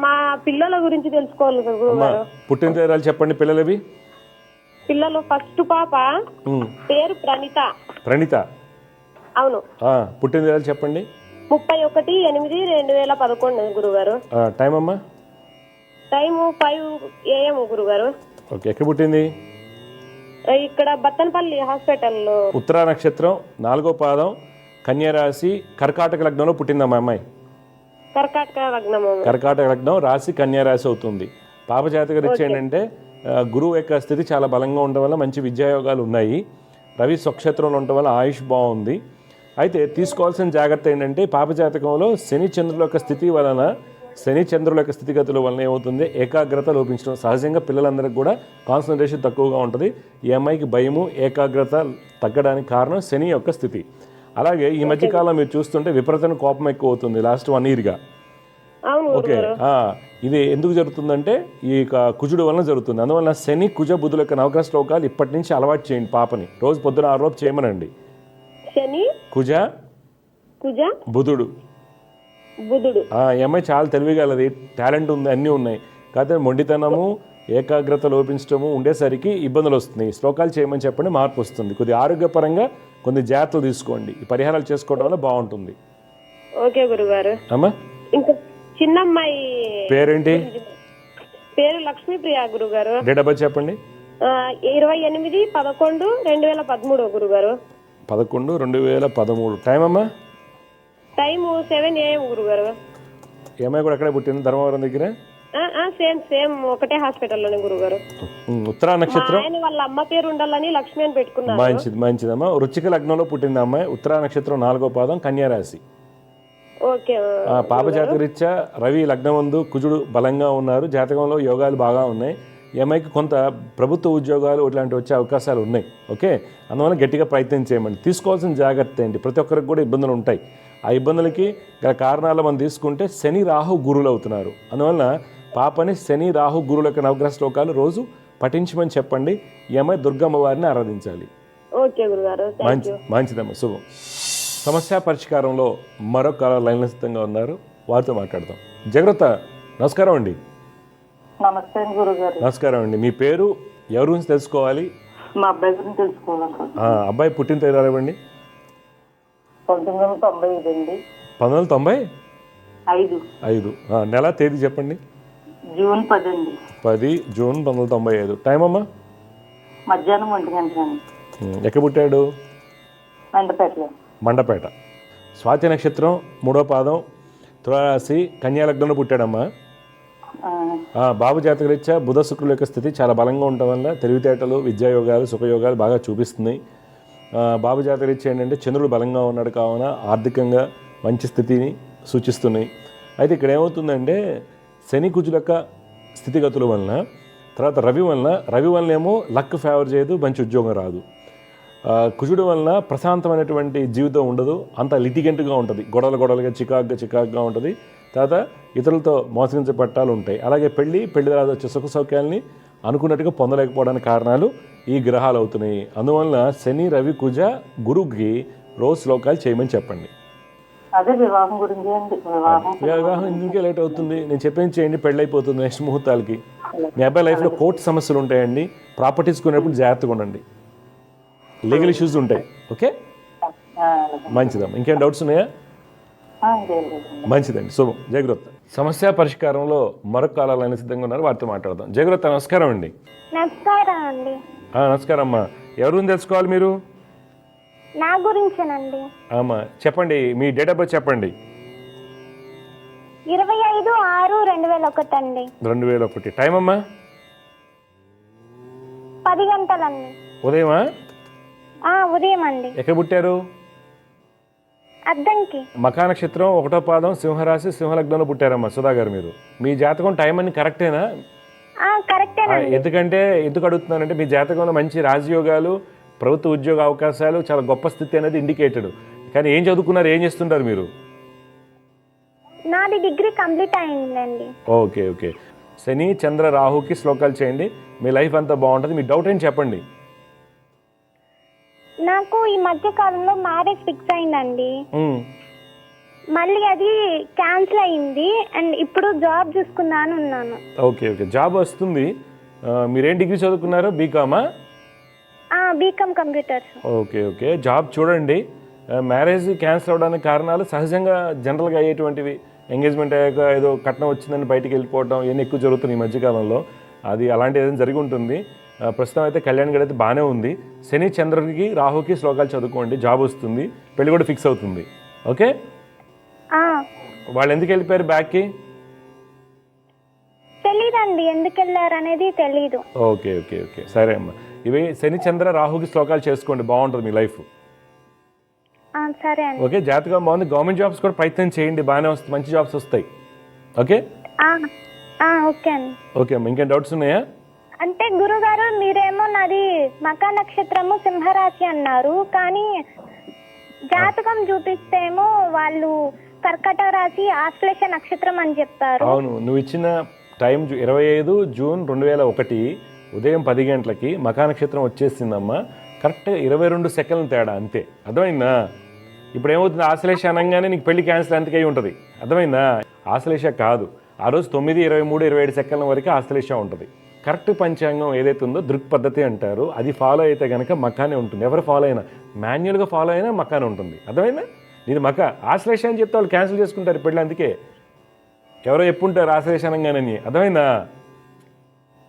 E: మా పిల్లల గురించి తెలుసుకోవాలి
A: అమ్మా
E: గురుగారు.
A: పుట్టిన తేదీలు చెప్పండి పిల్లలవి.
E: పిల్లలు ఫస్ట్ పాప పేరు ప్రణీత.
A: ప్రణీత.
E: అవును.
A: పుట్టిన తేదీలు చెప్పండి.
E: 31/8/2011 గురుగారు.
A: టైం అమ్మా?
E: టైము 5 AM గురుగారు.
A: ఓకే, ఎక్కడ పుట్టింది?
E: ఇక్కడ బత్తనపల్లి హాస్పిటల్లో.
A: ఉత్తరా నక్షత్రం 4వ పాదం కన్యా రాశి కర్కాటక లగ్నంలో పుట్టిందమ్మా అమ్మాయి.
E: కర్కాటక లగ్నము.
A: కర్కాటక లగ్నం రాశి కన్యా రాశి అవుతుంది. పాప జాతక రీత్యా ఏంటంటే గురువు యొక్క స్థితి చాలా బలంగా ఉండడం వల్ల మంచి విద్యాయోగాలు ఉన్నాయి. రవి స్వక్షేత్రంలో ఉండటం వల్ల ఆయుష్ బాగుంది. అయితే తీసుకోవాల్సిన జాగ్రత్త ఏంటంటే పాప జాతకంలో శని చంద్రుల యొక్క స్థితి వలన శని చంద్రుల యొక్క స్థితిగతుల వలన ఏమవుతుంది, ఏకాగ్రత లోపించడం. సహజంగా పిల్లలందరికీ కూడా కాన్సన్ట్రేషన్ తక్కువగా ఉంటుంది. ఈ అమ్మాయికి భయము ఏకాగ్రత తగ్గడానికి కారణం శని యొక్క స్థితి. అలాగే ఈ మధ్యకాలం మీరు చూస్తుంటే విపరీతమైన కోపం ఎక్కువ అవుతుంది లాస్ట్ 1 yearగా. ఓకే, ఇది ఎందుకు జరుగుతుందంటే ఈ కుజుడు వలన జరుగుతుంది. అందువల్ల శని కుజ బుధుల యొక్క నవగ్రహ శ్లోకాలు ఇప్పటి నుంచి అలవాటు చేయండి పాపని. రోజు పొద్దున 6 లోపు చేయమనండి.
E: శని
A: కుజ బుధుడు. ఈ అమ్మాయి చాలా తెలివిగలది, టాలెంట్ ఉంది, అన్నీ ఉన్నాయి. కాకపోతే మొండితనము ఏకాగ్రత లోపించడము ఉండేసరికి ఇబ్బందులు వస్తున్నాయి. శ్లోకాలు చేయమని చెప్పండి, మార్పు వస్తుంది. కొద్దిగా ఆరోగ్యపరంగా కొన్ని జాగ్రత్తలు తీసుకోండి. ఈ పరిహారాలు చేసుకోవడం వల్ల బాగుంటుంది.
E: ఓకే గురుగారు.
A: అమ్మా
E: ఇంకా చిన్నమ్మాయి
A: పేరేంటి?
E: పేరు లక్ష్మీప్రియ గురుగారు.
A: డేట్ ఆఫ్ బర్త్ చెప్పండి.
E: 28/11/2013 గురుగారు.
A: 11/2013. టైం అమ్మా?
E: టైము 7 AM గురుగారు.
A: ఈ అమ్మాయి కూడా అక్కడే పుట్టింది, ధర్మవరం దగ్గర.
E: సేమ్ ఒకటే హాస్పిటల్లోనే గురుగారు.
A: ఉత్తరా నక్షత్రం.
E: ఆయన వాళ్ళ అమ్మ పేరు ఉండాలని లక్ష్మి అని పెట్టుకున్నారు.
A: మంచిదమ్మా. వృశ్చిక లగ్నంలో పుట్టింది అమ్మాయి. ఉత్తరా నక్షత్రం 4వ పాదం కన్యా రాశి.
E: ఓకే.
A: పాప జాతక రీత్యా రవి లగ్నమందు కుజుడు బలంగా ఉన్నారు. జాతకంలో యోగాలు బాగా ఉన్నాయి. ఈ అమ్మాయికి కొంత ప్రభుత్వ ఉద్యోగాలు ఇట్లాంటివి వచ్చే అవకాశాలు ఉన్నాయి. ఓకే, అందువల్ల గట్టిగా ప్రయత్నం చేయమండి. తీసుకోవాల్సిన జాగ్రత్త ఏంటి, ప్రతి ఒక్కరికి కూడా ఇబ్బందులు ఉంటాయి. ఆ ఇబ్బందులకి గల కారణాలు మనం తీసుకుంటే శని రాహు గురువులు అవుతున్నారు. అందువల్ల పాపని శని రాహు గురువుల యొక్క నవగ్రహ శ్లోకాలు రోజు పఠించమని చెప్పండి. ఈ అమ్మాయి దుర్గమ్మ వారిని ఆరాధించాలి.
E: ఓకే గురుగారు.
A: మంచిదమ్మా, శుభం. సమస్య పరిష్కారంలో మరొక లైన్లో సిద్ధంగా ఉన్నారు, వారితో మాట్లాడదాం. జాగ్రత్త. నమస్కారం అండి.
C: నమస్తే గురుగారు.
A: నమస్కారం అండి. మీ పేరు, ఎవరి గురించి తెలుసుకోవాలి?
C: మా అబ్బాయి గురించి తెలుసుకోవాలి.
A: అబ్బాయి పుట్టిన తేదీ ఇవ్వండి.
C: 1995 అండి.
A: 1995. నెల తేదీ చెప్పండి.
C: జూన్ 10 అండి.
A: 10 జూన్ 1995. టైం అమ్మా?
C: మధ్యాహ్నం 1 గంటలండి.
A: ఎక్కడ పుట్టాడు? మండపేట. స్వాతి నక్షత్రం 3వ పాదం తులారాశి కన్యా లగ్నంలో పుట్టాడమ్మా. బాబు జాతక రీత్యా బుధ శుక్రుల యొక్క స్థితి చాలా బలంగా ఉండటం వల్ల తెలివితేటలు, విద్యాయోగాలు, సుఖయోగాలు బాగా చూపిస్తున్నాయి. బాబు జాతక రీత్యా ఏంటంటే చంద్రుడు బలంగా ఉన్నాడు కావున ఆర్థికంగా మంచి స్థితిని సూచిస్తున్నాయి. అయితే ఇక్కడ ఏమవుతుందంటే శని కుజుల యొక్క స్థితిగతుల వలన, తర్వాత రవి వలన ఏమో లక్ ఫేవర్ చేయదు, మంచి ఉద్యోగం రాదు. కుజుడు వలన ప్రశాంతమైనటువంటి జీవితం ఉండదు, అంత లిటిగెంట్గా ఉంటుంది, గొడవలుగా చికాగ్గా ఉంటుంది. తర్వాత ఇతరులతో మోసగించే పట్టాలు ఉంటాయి. అలాగే పెళ్లి తర్వాత వచ్చే సుఖ సౌఖ్యాలని అనుకున్నట్టుగా పొందలేకపోవడానికి కారణాలు ఈ గ్రహాలు అవుతున్నాయి. అందువలన శని రవి కుజ గురుకి రోజు శ్లోకాలు చేయమని చెప్పండి.
C: అదే వివాహం గురించి అండి.
A: వివాహం ఎందుకే లేట్ అవుతుంది, నేను చెప్పేది చేయండి, పెళ్ళి అయిపోతుంది నెక్స్ట్ ముహూర్తాలకి. మీ అబ్బాయి లైఫ్లో కోర్టు సమస్యలు ఉంటాయండి, ప్రాపర్టీస్ కొనేప్పుడు జాగ్రత్తగా ఉండండి, లీగల్ ఇష్యూస్ ఉంటాయి. ఓకే, మంచిదమ్మా. ఇంకేం డౌట్స్ ఉన్నాయా? మంచిదండి, శుభం. జయగ్రత. సమస్య పరిష్కారంలో మరొక కాలాలైన సిద్ధంగా ఉన్నారు, వారితో మాట్లాడదాం. జయగ్రత నమస్కారం అండి.
F: నమస్కారం అండి.
A: నమస్కారం అమ్మా. ఎవరు తెలుసుకోవాలి మీరు?
F: నా గురించేనండి.
A: అమ్మా చెప్పండి, మీ డేట్ ఆఫ్ బర్త్ చెప్పండి.
F: 25/6/2001 అండి.
A: 2001. టైం అమ్మా?
F: 10 గంటలండి.
A: ఉదయమా?
F: ఉదయం అండి.
A: ఎక్కడ పుట్టారు?
F: అద్దంకి.
A: మఖా నక్షత్రం 1వ పాదం సింహరాశి సింహలగ్నంలో పుట్టారమ్మా సుధా గారు. మీరు మీ జాతకం టైం అన్ని కరెక్టేనా?
F: కరెక్టేనండి.
A: ఎందుకు అడుగుతున్నానంటే మీ జాతకంలో మంచి రాజయోగాలు, ప్రభుత్వ ఉద్యోగ అవకాశాలు, చాలా గొప్ప స్థితి అనేది ఇండికేటెడ్. కానీ ఏం చదువుకున్నారు, ఏం చేస్తుంటారు మీరు?
F: నాది డిగ్రీ కంప్లీట్ అయిందండి.
A: ఓకే. శని చంద్ర రాహుకి శ్లోకాలు చేయండి, మీ లైఫ్ అంతా బాగుంటుంది. మీ డౌట్ ఏంటి చెప్పండి.
F: నాకు ఈ మధ్య కాలంలో మ్యారేజ్ ఫిక్స్ అయిందండి. మళ్ళీ అది క్యాన్సిల్ అయింది అండ్ ఇప్పుడు జాబ్ చూసుకుందాను ఉన్నాను.
A: ఓకే ఓకే, జాబ్ వస్తుంది. మీరేం డిగ్రీ చదువుకున్నారు? బీకామా?
F: B Com computers.
A: Okay okay, job చూడండి. మ్యారేజ్ క్యాన్సిల్ అవ్వడానికి కారణాలు సహజంగా జనరల్గా అయ్యేటువంటివి. ఎంగేజ్మెంట్ అయ్యాక ఏదో కట్నం వచ్చిందని బయటికి వెళ్ళిపోవడం ఇవన్నీ ఎక్కువ జరుగుతుంది ఈ మధ్యకాలంలో. అది అలాంటి ఏదైనా జరిగి ఉంటుంది. ప్రస్తుతం అయితే కళ్యాణ్ గడి అయితే బాగానే ఉంది. శని చంద్రుడికి రాహుకి శ్లోకాలు చదువుకోండి, జాబ్ వస్తుంది, పెళ్లి కూడా ఫిక్స్ అవుతుంది. ఓకే, వాళ్ళు ఎందుకు వెళ్ళిపోయారు బ్యాక్కి?
F: తెలీదండి, ఎందుకు వెళ్ళారు అనేది తెలీదు.
A: ఓకే ఓకే ఓకే, సరే అమ్మా. ఇవి శని చంద్ర రాహుకి శ్లోకాలు చేసుకోండి, బాగుంటుంది మీ లైఫ్.
F: సరే అండి.
A: ఓకే, జాతకం బాగుంది. గవర్నమెంట్ జాబ్స్ కూడా ప్రయత్నం చేయండి, బాగానే వస్తుంది, మంచి జాబ్స్ వస్తాయి. ఓకే
F: ఓకే అండి.
A: ఓకే అమ్మా, ఇంకేం డౌట్స్ ఉన్నాయా?
F: అంటే గురుగారు మీరేమో నాది మకా నక్షత్రము సింహరాశి అన్నారు, కానీ జాతకం చూపిస్తేమో వాళ్ళు కర్కట రాశి ఆశ్లేష నక్షత్రం అని చెప్పారు.
A: అవును, నువ్వు ఇచ్చిన టైం 25 జూన్ 2001 ఉదయం 10 గంటలకి మకా నక్షత్రం వచ్చేసిందమ్మా. కరెక్ట్గా 22 సెకండ్ల తేడా, అంతే. అర్థమైందా? ఇప్పుడు ఏమవుతుంది, ఆశ్లేష అనగానే నీకు పెళ్లి క్యాన్సిల్ అంతకై ఉంటుంది. అర్థమైందా? ఆశ్లేష కాదు, ఆ రోజు 9, 23, 27 సెకండ్ల వరకు ఆశ్లేష ఉంటుంది. కరెక్ట్ పంచాంగం ఏదైతే ఉందో దృక్ పద్ధతి అంటారు, అది ఫాలో అయితే కనుక మకానే ఉంటుంది. ఎవరు ఫాలో అయినా, మాన్యువల్గా ఫాలో అయినా మకానే ఉంటుంది. అర్థమైందా? నీది మక ఆశ్లేష అని చెప్తే వాళ్ళు క్యాన్సిల్ చేసుకుంటారు పెళ్ళి. అందుకే ఎవరో ఎప్పుంటారు ఆశ్లేష అనగానే. అర్థమైందా?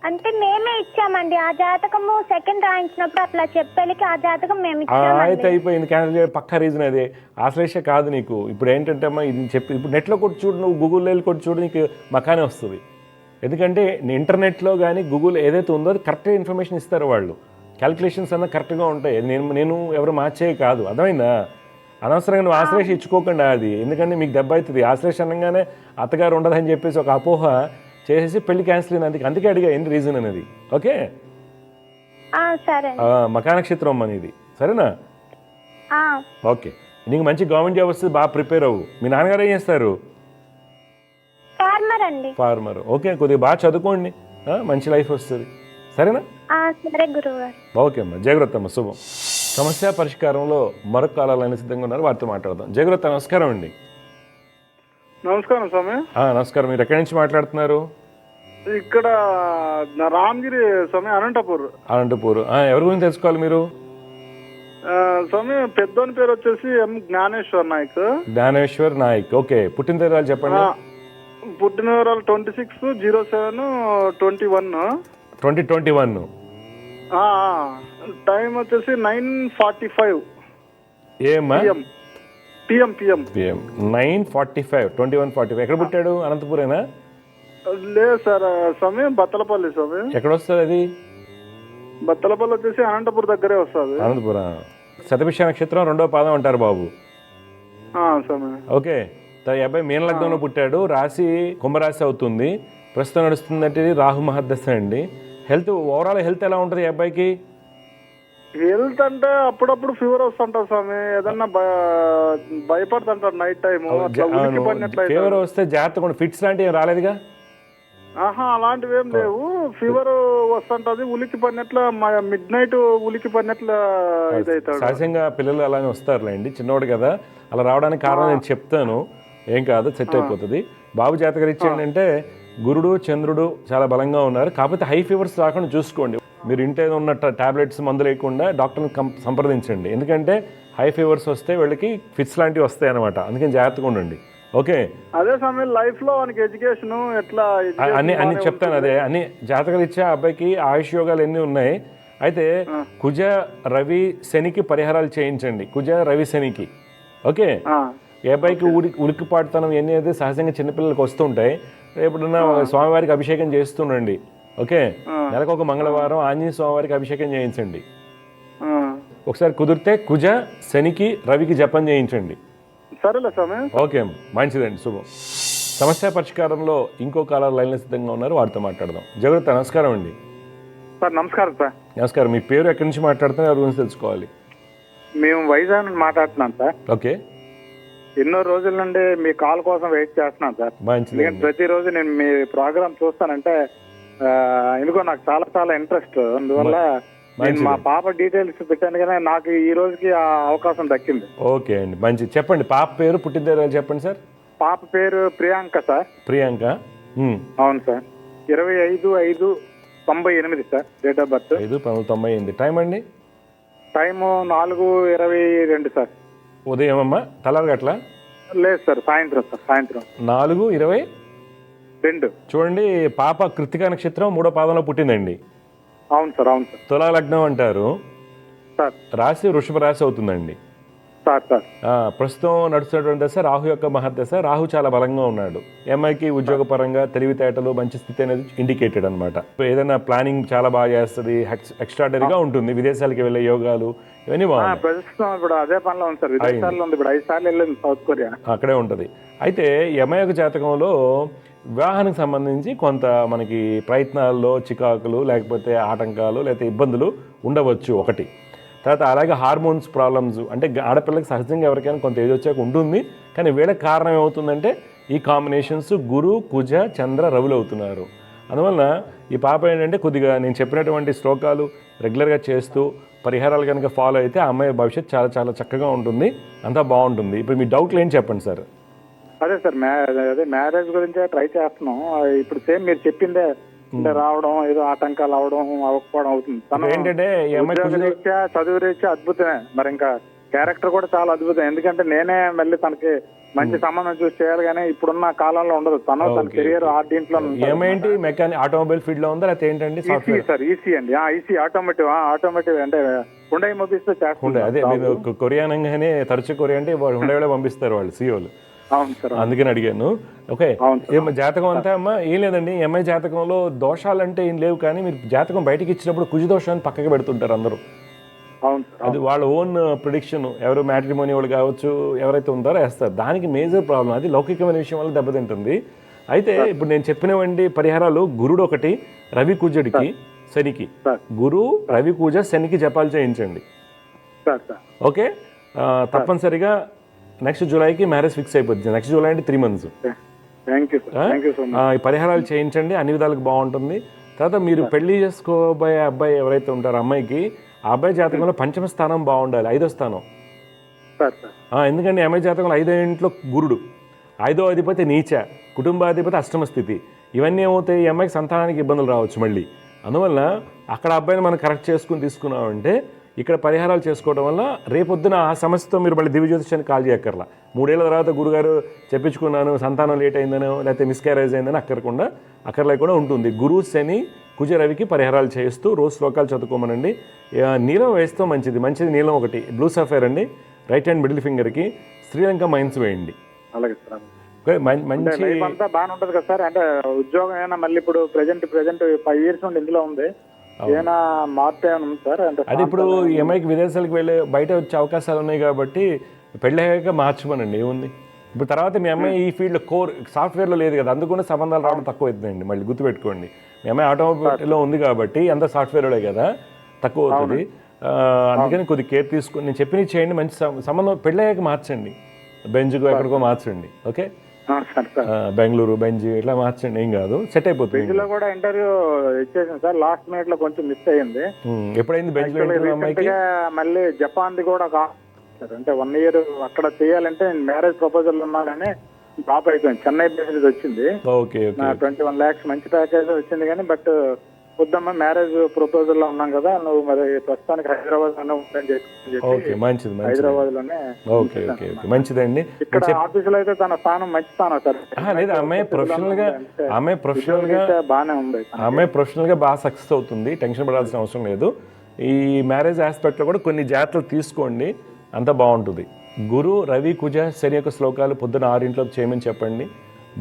F: అంటే మేమే ఇచ్చామండి ఆ జాతకము, సెకండ్ రాయించినప్పుడు అట్లా చెప్పేకి ఆ జాతకం మేము ఇచ్చామండి.
A: అయితే అయిపోయింది, క్యాన్సిల్ చేయడం పక్కా రీజన్ అదే. ఆశ్లేష కాదు నీకు. ఇప్పుడు ఏంటంటే అమ్మా, ఇది చెప్పి ఇప్పుడు నెట్లో కొట్టి చూడు, నువ్వు గూగుల్లో వెళ్ళి కొట్టి చూడు, నీకు మకానే వస్తుంది. ఎందుకంటే ఇంటర్నెట్లో కానీ గూగుల్ ఏదైతే ఉందో అది కరెక్ట్గా ఇన్ఫర్మేషన్ ఇస్తారు వాళ్ళు. క్యాలిక్యులేషన్స్ అన్న కరెక్ట్గా ఉంటాయి. నేను ఎవరు మార్చేవి కాదు. అర్థమైందా? అనవసరంగా నువ్వు ఆశ్లేష ఇచ్చుకోకుండా అది, ఎందుకంటే మీకు దెబ్బ అవుతుంది. ఆశ్లేష అనగానే అత్తగారు ఉండదని చెప్పేసి ఒక అపోహ చేసేసి పెళ్లి క్యాన్సిల్ అయినందుకు. అందుకే అడిగా ఏంటి రీజన్ అనేది. ఓకే,
F: సరే
A: మకా నక్షత్రం అమ్మ నీది, సరేనా? ఓకే, నీకు మంచి గవర్నమెంట్ జాబ్ వస్తుంది, బాగా ప్రిపేర్ అవ్వు. మీ నాన్నగారు ఏం చేస్తారు?
F: ఫార్మర్ అండి.
A: ఫార్మర్. ఓకే, కొద్దిగా బాగా చదువుకోండి, మంచి లైఫ్ వస్తుంది, సరేనా?
F: సరే గురువుగారు.
A: ఓకే అమ్మా, జాగ్రత్త అమ్మ, శుభం. సమస్య పరిష్కారంలో మరొక కాలాలైన సిద్ధంగా ఉన్నారు, వారితో మాట్లాడదాం. జాగ్రత్త, నమస్కారం అండి.
D: నమస్కారం స్వామి.
A: నమస్కారం, మీరు ఎక్కడి నుంచి మాట్లాడుతున్నారు?
D: ఇక్కడ రామగిరి స్వామి,
A: అనంతపూర్. ఎవరి గురించి తెలుసుకోవాలి మీరు?
D: స్వామి పెద్దోని పేరు వచ్చేసి ఎం జ్ఞానేశ్వర్ నాయక్.
A: జ్ఞానేశ్వర్ నాయక్. ఓకే, పుట్టిన తేదీ చెప్పండి.
D: పుట్టిన వివరాలు 26/07/21.
A: 2021.
D: టైం వచ్చేసి 9:45
A: ఏమ్మా?
D: PM
A: 9:45, 21:45. ఎక్కడ పుట్టాడు? అనంతపురేనా?
D: లేదు సార్, స్వామి బత్తలపల్లి స్వామి.
A: ఎక్కడ వస్తుంది అది?
D: బత్తలపల్లి వచ్చేసి అనంతపురం దగ్గరే వస్తుంది.
A: అనంతపురం. శతభిష నక్షత్రం 2వ పాదం అంటారు బాబు.
D: స్వామి.
A: ఓకే, ఈ అబ్బాయి మీన లగ్నంలో పుట్టాడు. రాశి కుంభరాశి అవుతుంది. ప్రస్తుతం నడుస్తుందంటే రాహు మహర్దశ అండి. ఓవరాల్ హెల్త్ ఎలా ఉంటుంది ఈ అబ్బాయికి?
D: హెల్త్ అంటే అప్పుడప్పుడు ఫీవర్ వస్తుంటారు స్వామి, ఏదన్నా భయపడుతుంటారు నైట్ టైం.
A: ఫీవర్ వస్తే జాగ్రత్తగా, ఫిట్స్ లాంటివి రాలేదుగా?
D: అలాంటివి ఏం లేవు. ఫీవర్ వస్తుంటది, ఉలికి పడినట్ల మిడ్ నైట్ ఉలికి పడినట్ల ఇదైతాడు.
A: సహజంగా పిల్లలు అలానే వస్తారులేండి, చిన్నోడు కదా. అలా రావడానికి కారణం నేను చెప్తాను, ఏం కాదు, సెట్ అయిపోతుంది. బాబు జాతకరీత్యా ఏంటంటే గురుడు చంద్రుడు చాలా బలంగా ఉన్నారు. కాకపోతే హై ఫీవర్స్ రాకుండా చూసుకోండి. మీరు ఇంట్లో ఉన్న టాబ్లెట్స్ మందు లేకుండా డాక్టర్ని సంప్రదించండి. ఎందుకంటే హై ఫీవర్స్ వస్తే వీళ్ళకి ఫిట్స్ లాంటివి వస్తాయి అనమాట. అందుకని జాగ్రత్తగా ఉండండి. ఓకే,
D: అదే సమయం లైఫ్ లో మనకి ఎడ్యుకేషన్ ఎట్లా
A: అన్ని చెప్తాను. అదే అన్ని జాతకరీత్యా అబ్బాయికి ఆయుష్ యోగాలు ఎన్ని ఉన్నాయి. అయితే కుజ రవి శనికి పరిహారాలు చేయించండి, కుజ రవి శనికి. ఓకే, ఏ అబ్బాయికి ఉలిక్కిపాటుతనం ఎన్ని అయితే సహజంగా చిన్నపిల్లలకు వస్తుంటాయి. ఎప్పుడన్నా స్వామివారికి అభిషేకం చేస్తుండండి. ఓకే, నెలకు ఒక మంగళవారం ఆంజనేయ స్వామివారికి అభిషేకం చేయించండి. ఒకసారి కుదిరితే కుజ శనికి రవికి జపం చేయించండి.
D: సరేలే స్వామి.
A: ఓకే, మంచిదండి, శుభం. సమస్య పరిష్కారంలో ఇంకో కాలర్ లైన్లో సిద్ధంగా ఉన్నారు, వారితో మాట్లాడదాం. జాగ్రత్త, నమస్కారం అండి.
D: సార్ నమస్కారం. సార్
A: నమస్కారం, మీ పేరు ఎక్కడి నుంచి మాట్లాడుతున్నారు, ఎవరి గురించి తెలుసుకోవాలి?
D: మేము వైజాగ్ నుండి మాట్లాడుతున్నాం సార్.
A: ఓకే,
D: ఎన్నో రోజుల నుండి మీ కాల్ కోసం వెయిట్ చేస్తున్నాను సార్.
A: మంచిది.
D: ప్రతిరోజు నేను మీ ప్రోగ్రామ్ చూస్తానంటే ఎందుకో నాకు చాలా చాలా ఇంట్రెస్ట్. అందువల్ల నేను మా పాప డీటెయిల్స్ పెట్టాను కానీ నాకు ఈ రోజుకి ఆ అవకాశం దక్కింది.
A: ఓకే అండి, మంచిది. చెప్పండి పాప పేరు, పుట్టిన చెప్పండి సార్.
D: పాప పేరు ప్రియాంక సార్.
A: ప్రియాంక.
D: అవును sir. 25/5/98 sir date of birth.
A: 5/1998. Time అండి?
D: Time 4:22 sir.
A: ఉదయం అమ్మా, తెల్లారగట్ల?
D: లేదు సార్, సాయంత్రం సార్, సాయంత్రం
A: 4:22. చూడండి, పాప కృత్తికా నక్షత్రం 3వ పాదంలో పుట్టిందండి.
D: అవును సార్, అవును సార్.
A: తులా లగ్నం అంటారు
D: సార్.
A: రాశి వృషభ రాశి అవుతుందండి.
D: సార్ సార్
A: ప్రస్తుతం నడుస్తున్నటువంటి దశ రాహు యొక్క మహర్దశ. రాహు చాలా బలంగా ఉన్నాడు. ఎంఐకి ఉద్యోగపరంగా తెలివితేటలు మంచి స్థితి అనేది ఇండికేటెడ్ అనమాట. ఏదైనా ప్లానింగ్ చాలా బాగా చేస్తుంది, ఎక్స్ట్రాడనరీగా ఉంటుంది. విదేశాలకు వెళ్ళే యోగాలు ఇవన్నీ బాగుంటాయి.
D: ప్రస్తుతం ఇప్పుడు అదే పనిలో ఉంది సార్. విదేశాల్లో ఉంది. ఇప్పుడు 5 సార్లు వెళ్ళింది సౌత్ కొరియా.
A: అక్కడే ఉంటుంది. అయితే ఎంఐ యొక్క జాతకంలో వివాహానికి సంబంధించి కొంత మనకి ప్రయత్నాల్లో చికాకులు, లేకపోతే ఆటంకాలు, లేకపోతే ఇబ్బందులు ఉండవచ్చు ఒకటి. తర్వాత అలాగే హార్మోన్స్ ప్రాబ్లమ్స్, అంటే ఆడపిల్లకి సహజంగా ఎవరికైనా కొంత ఏజ్ వచ్చాక ఉంటుంది. కానీ వీళ్ళకి కారణం ఏమవుతుందంటే ఈ కాంబినేషన్స్ గురు, కుజ, చంద్ర, రవులు అవుతున్నారు. అందువలన ఈ పాప ఏంటంటే కొద్దిగా నేను చెప్పినటువంటి శ్లోకాలు రెగ్యులర్గా చేస్తూ పరిహారాలు కనుక ఫాలో అయితే ఆ అమ్మాయి భవిష్యత్తు చాలా చాలా చక్కగా ఉంటుంది, అంతా బాగుంటుంది. ఇప్పుడు మీ డౌట్లు ఏం చెప్పండి సార్.
D: అదే సార్, అదే మ్యారేజ్ గురించే ట్రై చేస్తున్నాం. ఇప్పుడు సేమ్ మీరు చెప్పిందే అంటే రావడం, ఏదో ఆటంకాలు అవడం, అవ్వకపోవడం అవుతుంది.
A: ఏంటంటే
D: రీత్యా, చదువు రీత్యా అద్భుతమే. మరి ఇంకా క్యారెక్టర్ కూడా చాలా అద్భుతం. ఎందుకంటే నేనే మళ్ళీ తనకి మంచి సంబంధం చూసి చేయాలి, కానీ ఇప్పుడున్న కాలంలో ఉండదు. తన కెరియర్ ఆ దీంట్లో
A: ఏమేంటి మెకానిక్ ఆటోమొబైల్ ఫీల్డ్ లో ఉందా లేకపోతే ఏంటండి?
D: సార్ ఈసీ అండి. ఈసీ ఆటోమేటివ్ అంటే హుండై మొబైల్స్ చేస్తుంది.
A: అదే కొరియా అనగానే తరచు కొరియా అంటే హుండైలో పంపిస్తారు వాళ్ళు సీఓలు.
D: అవును సార్,
A: అందుకని అడిగాను. ఓకే, జాతకం అంతా అమ్మా ఏం లేదండి. ఎంఐ జాతకంలో దోషాలు అంటే ఏం లేవు, కానీ మీరు జాతకం బయటకి ఇచ్చినప్పుడు కుజ దోషాన్ని పక్కకి పెడుతుంటారు అందరూ. అది వాళ్ళ ఓన్ ప్రిడిక్షన్. ఎవరు మ్యాట్రిమోని వాళ్ళు కావచ్చు, ఎవరైతే ఉంటారో వేస్తారు. దానికి మేజర్ ప్రాబ్లం అది లౌకికమైన విషయం వల్ల దెబ్బతింటుంది. అయితే ఇప్పుడు నేను చెప్పినవండి పరిహారాలు, గురుడు ఒకటి, రవి కుజుడికి, శనికి. గురు, రవి, కుజ, శనికి జపాలు చేయించండి. ఓకే, తప్పనిసరిగా నెక్స్ట్ జూలైకి మ్యారేజ్ ఫిక్స్ అయిపోతుంది. నెక్స్ట్ జూలై అంటే 3 months. ఈ పరిహారాలు చేయించండి, అన్ని విధాలకు బాగుంటుంది. తర్వాత మీరు పెళ్లి చేసుకోబోయే అబ్బాయి ఎవరైతే ఉంటారో అమ్మాయికి, ఆ అబ్బాయి జాతకంలో 5వ స్థానం బాగుండాలి, 5వ స్థానం. ఎందుకంటే అమ్మాయి జాతకంలో 5వ ఇంట్లో గురుడు, 5వ అధిపతి నీచ, కుటుంబాధిపతి అష్టమ స్థితి. ఇవన్నీ ఏమవుతాయి, ఈ అమ్మాయికి సంతానానికి ఇబ్బందులు రావచ్చు మళ్ళీ. అందువల్ల అక్కడ అబ్బాయిని మనం కరెక్ట్ చేసుకుని తీసుకున్నామంటే ఇక్కడ పరిహారాలు చేసుకోవడం వల్ల రేపొద్దున ఆ సమస్యతో మీరు మళ్ళీ దివ్య జ్యోతిష్యానికి కాల్ చేయక్కర్లా. 3 ఏళ్ల తర్వాత గురుగారు చెప్పించుకున్నాను, సంతానం లేట్ అయిందనో లేకపోతే మిస్క్యారేజ్ అయిందని అక్కర్లేకుండా ఉంటుంది. గురు, శని, కుజ, రవికి పరిహారాలు చేస్తూ రోజు శ్లోకాలు చదువుకోమనండి. నీలం వేస్తూ మంచిది నీలం ఒకటి, బ్లూ సఫైర్ అండి, రైట్ హ్యాండ్ మిడిల్ ఫింగర్కి శ్రీలంక మైన్స్ వేయండి.
D: అలాగే సార్.
A: మంచి
D: బాగానే ఉంటుంది కదా సార్. అంటే ఉద్యోగం ఏమైనా మళ్ళీ ఇప్పుడు ప్రెజెంట్ 5 years నుండి ఇందులో ఉంది, ఏమైనా మార్పు ఏమైనా ఉంది సార్?
A: అంటే ఇప్పుడు ఎంఐకి విదేశాలకు వెళ్ళే బయట వచ్చే అవకాశాలు ఉన్నాయి కాబట్టి పెళ్ళి అయ్యాక మార్చమనండి, ఏముంది. ఇప్పుడు తర్వాత మీ అమ్మాయి ఈ ఫీల్డ్ కోర్ సాఫ్ట్వేర్లో లేదు కదా, అందుకనే సంబంధాలు రావడం తక్కువ అవుతుందండి. మళ్ళీ గుర్తుపెట్టుకోండి, మీ అమ్మాయి ఆటోమొబైల్లో ఉంది కాబట్టి అంత సాఫ్ట్వేర్లో కదా తక్కువ అవుతుంది. అందుకని కొద్ది కేర్ తీసుకుని నేను చెప్పినవి చేయండి. మంచి సంబంధం పెళ్ళి అయ్యాక మార్చండి, బెంజ్కు ఎక్కడికో మార్చండి. ఓకే, బెంగళూరు, బెంజ్ ఇట్లా మార్చండి, ఏం కాదు, సెట్ అయిపోతుంది.
D: బెంజ్ లో కూడా ఇంటర్వ్యూ ఇచ్చేసాను సార్, లాస్ట్ మినిట్ లో కొంచెం మిస్ అయ్యింది.
A: ఎప్పుడైంది బెంజ్ లో ఇంటర్వ్యూ?
D: మళ్ళీ జపాన్ ది కూడా సార్, అంటే 1 year అక్కడ చేయాలంటే మ్యారేజ్ ప్రపోజల్ ఉన్నా కానీ డ్రాప్ అయిపోయింది. చెన్నై బేసిస్ వచ్చింది. 21 lakhs మంచి ప్యాకేజ్ వచ్చింది, కానీ బట్ వద్దమ్మా మ్యారేజ్ ప్రపోజల్ లో ఉన్నాం కదా, నువ్వు మరి ప్రస్తుతానికి హైదరాబాద్ లోనే ఉందని చెప్పి హైదరాబాద్ లోనే.
A: మంచిదండి.
D: ఇక్కడ ఆఫీసులో అయితే తన స్థానం మంచి స్థానం సార్.
A: లేదు, అమ్మాయి ప్రొఫెషనల్ గా
D: బాగానే ఉంది.
A: అమ్మాయి ప్రొఫెషనల్ గా బాగా సక్సెస్ అవుతుంది, టెన్షన్ పడాల్సిన అవసరం లేదు. ఈ మ్యారేజ్ ఆస్పెక్ట్ లో కూడా కొన్ని జాగ్రత్తలు తీసుకోండి, అంతా బాగుంటుంది. గురు, రవి, కుజ, శని యొక్క శ్లోకాలు పొద్దున 6 చేయమని చెప్పండి.